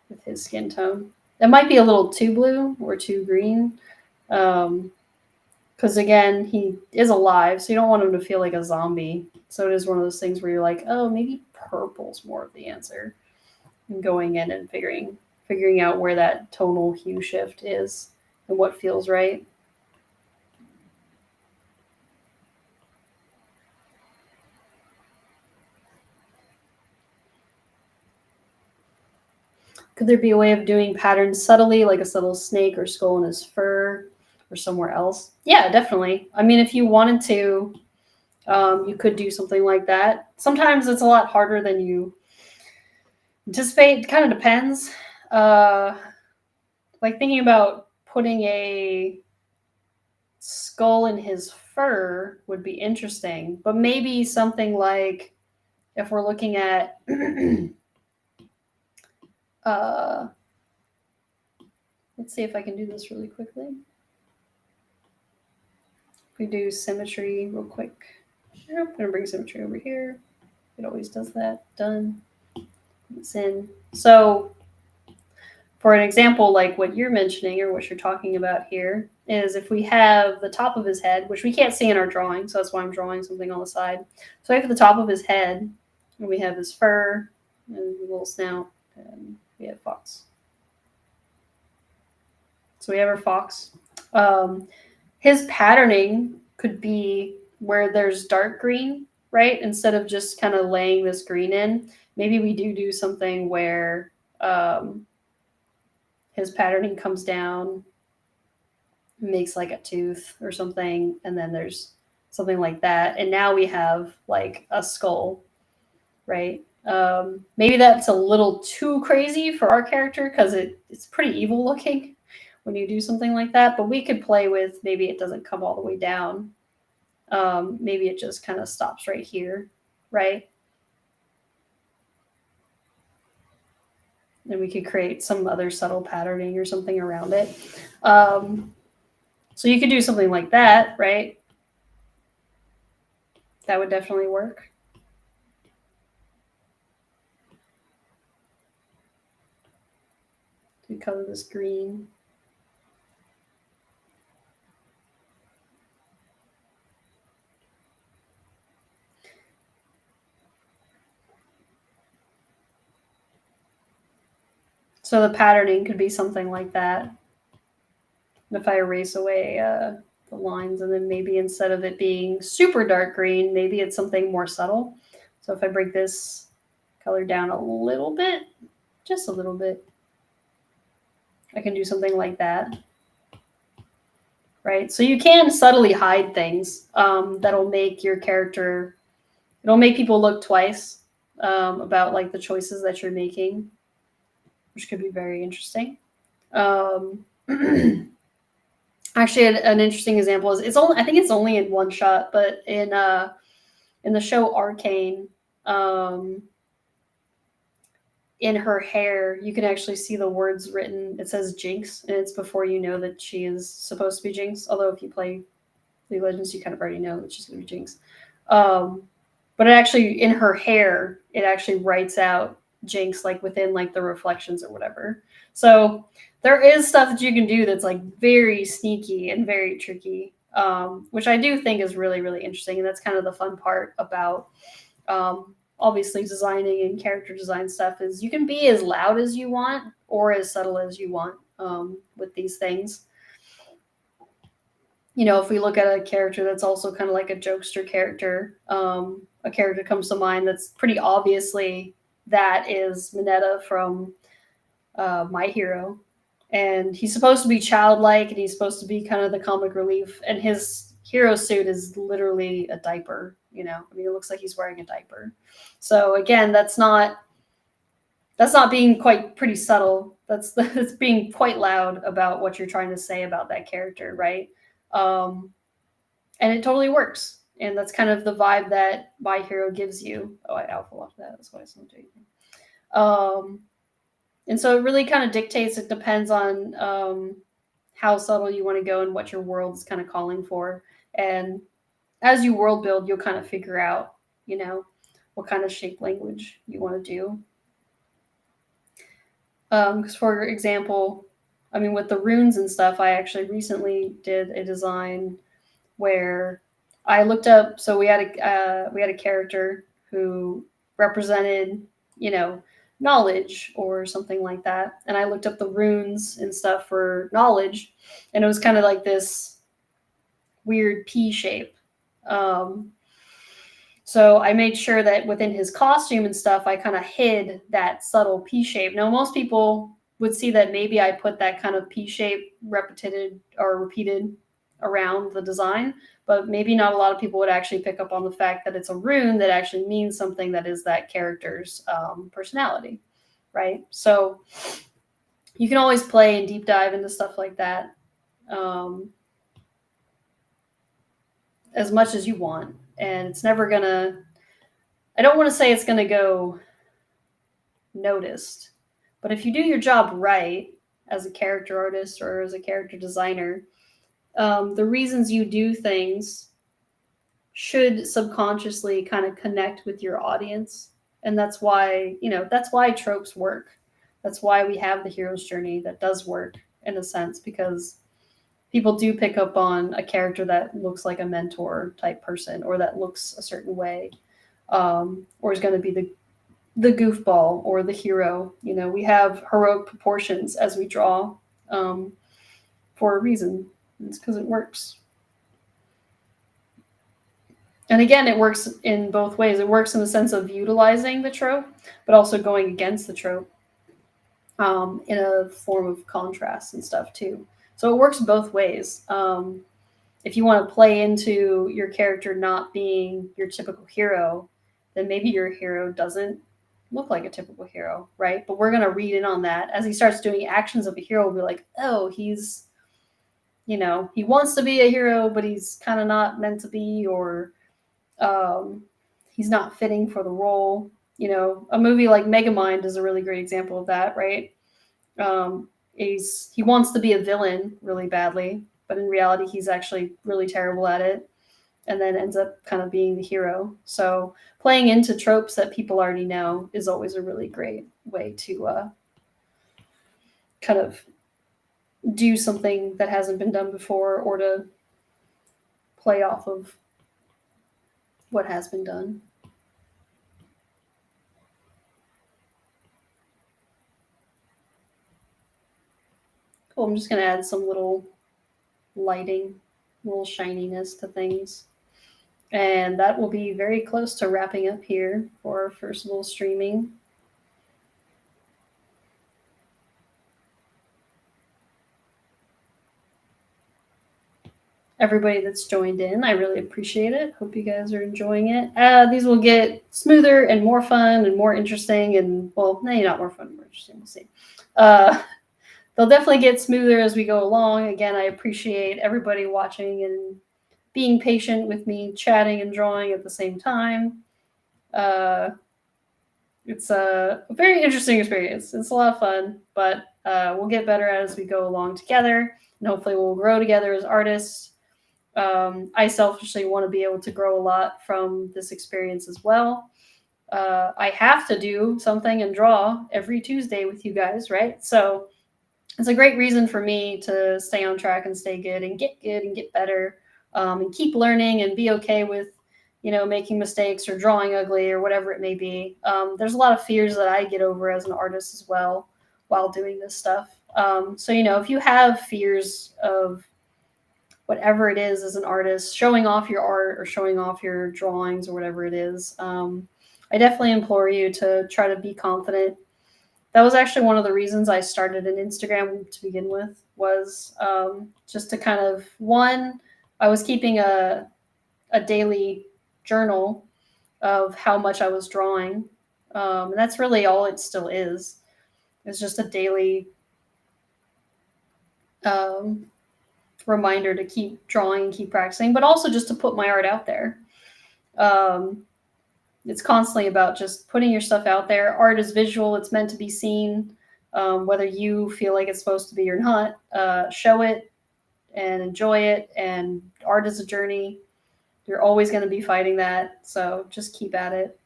with his skin tone. It might be a little too blue or too green, because again, he is alive, so you don't want him to feel like a zombie. So it is one of those things where you're like, oh, maybe purple's more of the answer, and going in and figuring out where that tonal hue shift is and what feels right. Could there be a way of doing patterns subtly, like a subtle snake or skull in his fur or somewhere else? Yeah, definitely. I mean, if you wanted to, you could do something like that. Sometimes it's a lot harder than you anticipate. It kind of depends. Like thinking about putting a skull in his fur would be interesting, but maybe something like, if we're looking at let's see if I can do this really quickly. If we do symmetry real quick. I'm going to bring symmetry over here. It always does that. Done. It's in. So for an example like what you're mentioning or what you're talking about here is if we have the top of his head, which we can't see in our drawing, so that's why I'm drawing something on the side. So we have the top of his head, and we have his fur, and a little snout, and we have fox. So we have our fox. His patterning could be where there's dark green, right? Instead of just kind of laying this green in, maybe we do something where his patterning comes down, makes like a tooth or something, and then there's something like that. And now we have like a skull, right? Maybe that's a little too crazy for our character because it's pretty evil looking when you do something like that. But we could play with, maybe it doesn't come all the way down. Maybe it just kind of stops right here, right? And we could create some other subtle patterning or something around it. So you could do something like that, right? That would definitely work. We color this green. So the patterning could be something like that. And if I erase away the lines, and then maybe instead of it being super dark green, maybe it's something more subtle. So if I break this color down a little bit, just a little bit, I can do something like that. Right? So you can subtly hide things that'll make your character, it'll make people look twice about like the choices that you're making, which could be very interesting. Actually, an interesting example is I think it's only in one shot, but in the show Arcane, in her hair, you can actually see the words written. It says Jinx, and it's before you know that she is supposed to be Jinx. Although if you play League of Legends, you kind of already know that she's going to be Jinx. But it actually, in her hair, it actually writes out Jinx like within like the reflections or whatever. So there is stuff that you can do that's like very sneaky and very tricky, which I do think is really, really interesting. And that's kind of the fun part about obviously designing and character design stuff, is you can be as loud as you want or as subtle as you want with these things. You know, if we look at a character that's also kind of like a jokester character, a character comes to mind that's pretty obviously that is Mineta from My Hero. And he's supposed to be childlike, and he's supposed to be kind of the comic relief. And his hero suit is literally a diaper. You know, I mean, it looks like he's wearing a diaper. So again, that's not being quite pretty subtle. That's being quite loud about what you're trying to say about that character, right? And it totally works. And that's kind of the vibe that My Hero gives you. Oh, I alpha locked that. That's why it's not doing anything. And so it really kind of dictates. It depends on how subtle you want to go and what your world is kind of calling for. And as you world build, you'll kind of figure out, you know, what kind of shape language you want to do. Because for example, I mean, with the runes and stuff, I actually recently did a design where I looked up. So we had a character who represented, you know, knowledge or something like that, and I looked up the runes and stuff for knowledge, and it was kind of like this weird P shape. So I made sure that within his costume and stuff, I kind of hid that subtle P shape. Now, most people would see that maybe I put that kind of P shape repeated around the design, but maybe not a lot of people would actually pick up on the fact that it's a rune that actually means something that is that character's personality, right? So you can always play and deep dive into stuff like that as much as you want. And it's never gonna, I don't want to say it's gonna go noticed, but if you do your job right as a character artist or as a character designer, the reasons you do things should subconsciously kind of connect with your audience. And that's why, you know, that's why tropes work. That's why we have the hero's journey that does work in a sense, because people do pick up on a character that looks like a mentor type person, or that looks a certain way, or is going to be the goofball or the hero. You know, we have heroic proportions as we draw for a reason. It's because it works. And again, it works in both ways. It works in the sense of utilizing the trope, but also going against the trope in a form of contrast and stuff too. So it works both ways. If you want to play into your character not being your typical hero, then maybe your hero doesn't look like a typical hero, right? But we're going to read in on that. As he starts doing actions of a hero, we'll be like, oh, he's, you know, he wants to be a hero, but he's kind of not meant to be, or he's not fitting for the role. You know, a movie like Megamind is a really great example of that, right? He wants to be a villain really badly, but in reality, he's actually really terrible at it, and then ends up kind of being the hero. So playing into tropes that people already know is always a really great way to kind of do something that hasn't been done before, or to play off of what has been done. Cool. I'm just going to add some little lighting, little shininess to things. And that will be very close to wrapping up here for our first little streaming. Everybody that's joined in, I really appreciate it. Hope you guys are enjoying it. These will get smoother and more fun and more interesting, and, well, maybe not more fun, more interesting. We'll see. They'll definitely get smoother as we go along. Again, I appreciate everybody watching and being patient with me chatting and drawing at the same time. It's a very interesting experience. It's a lot of fun, but we'll get better at it as we go along together, and hopefully we'll grow together as artists. I selfishly want to be able to grow a lot from this experience as well. I have to do something and draw every Tuesday with you guys, right? So it's a great reason for me to stay on track and stay good and get better, and keep learning and be okay with, you know, making mistakes or drawing ugly or whatever it may be. There's a lot of fears that I get over as an artist as well while doing this stuff. So, you know, if you have fears of whatever it is as an artist, showing off your art or showing off your drawings or whatever it is, I definitely implore you to try to be confident. That was actually one of the reasons I started an Instagram to begin with, was just to kind of, one, I was keeping a daily journal of how much I was drawing. And that's really all it still is. It's just a daily reminder to keep drawing and keep practicing, but also just to put my art out there. It's constantly about just putting your stuff out there. Art is visual. It's meant to be seen. Whether you feel like it's supposed to be or not, show it and enjoy it. And art is a journey. You're always going to be fighting that. So just keep at it.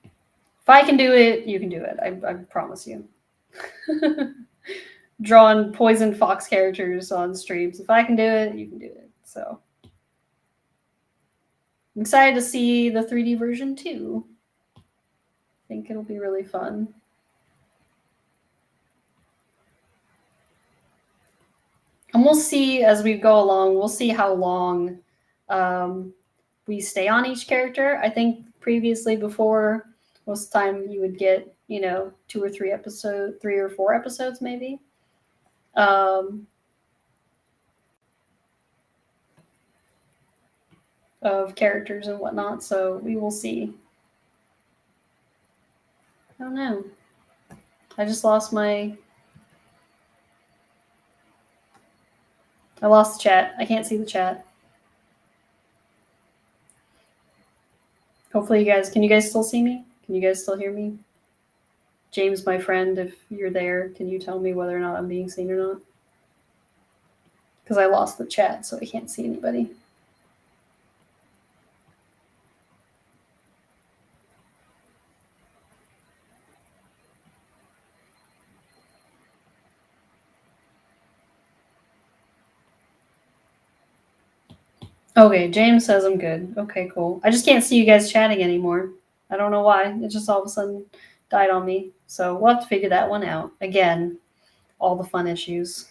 If I can do it, you can do it. I promise you. Drawing poison fox characters on streams. If I can do it, you can do it. So I'm excited to see the 3D version too. I think it'll be really fun. And we'll see as we go along, we'll see how long we stay on each character. I think previously, before, most of the time you would get, 2 or 3 episodes, 3 or 4 episodes maybe. Of characters and whatnot, so we will see. I don't know. I just lost my... I lost the chat. I can't see the chat. Hopefully you guys... Can you guys still see me? Can you guys still hear me? James, my friend, if you're there, can you tell me whether or not I'm being seen or not? Because I lost the chat, so I can't see anybody. Okay, James says I'm good. Okay, cool. I just can't see you guys chatting anymore. I don't know why. It just all of a sudden died on me. So we'll have to figure that one out. Again, all the fun issues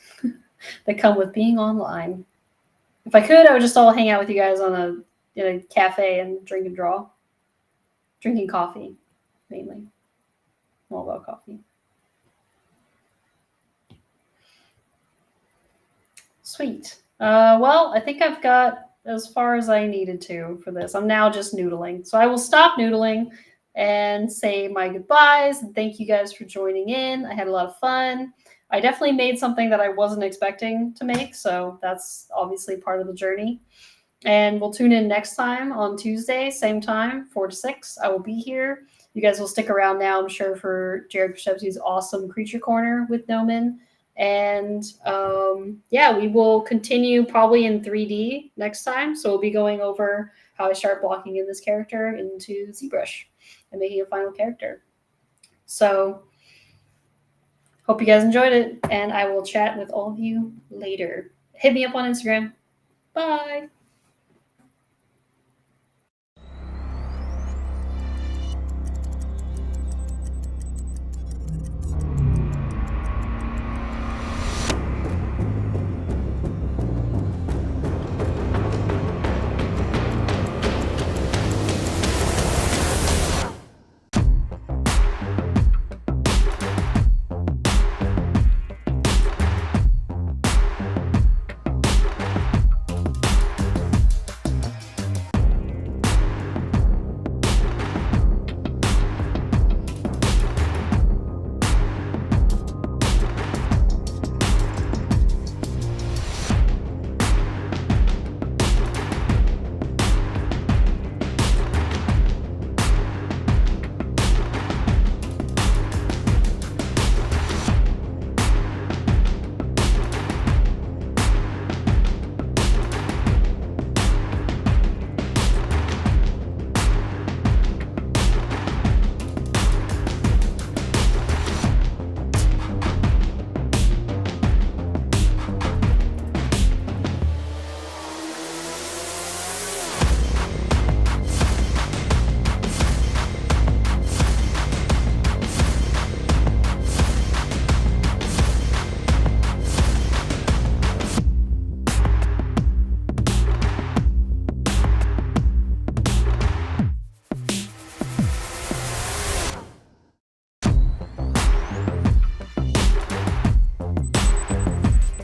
that come with being online. If I could, I would just all hang out with you guys in a cafe and drink and draw. Drinking coffee, mainly. I'm all about coffee. Sweet. Well, I think I've got as far as I needed to for this. I'm now just noodling. So I will stop noodling and say my goodbyes. And thank you guys for joining in. I had a lot of fun. I definitely made something that I wasn't expecting to make. So that's obviously part of the journey. And we'll tune in next time on Tuesday, same time, 4 to 6. I will be here. You guys will stick around now, I'm sure, for Jared Krzyzewski's awesome Creature Corner with Gnomon. And yeah, we will continue probably in 3D next time. So we'll be going over how I start blocking in this character into ZBrush and making a final character. So hope you guys enjoyed it, and I will chat with all of you later. Hit me up on Instagram. Bye.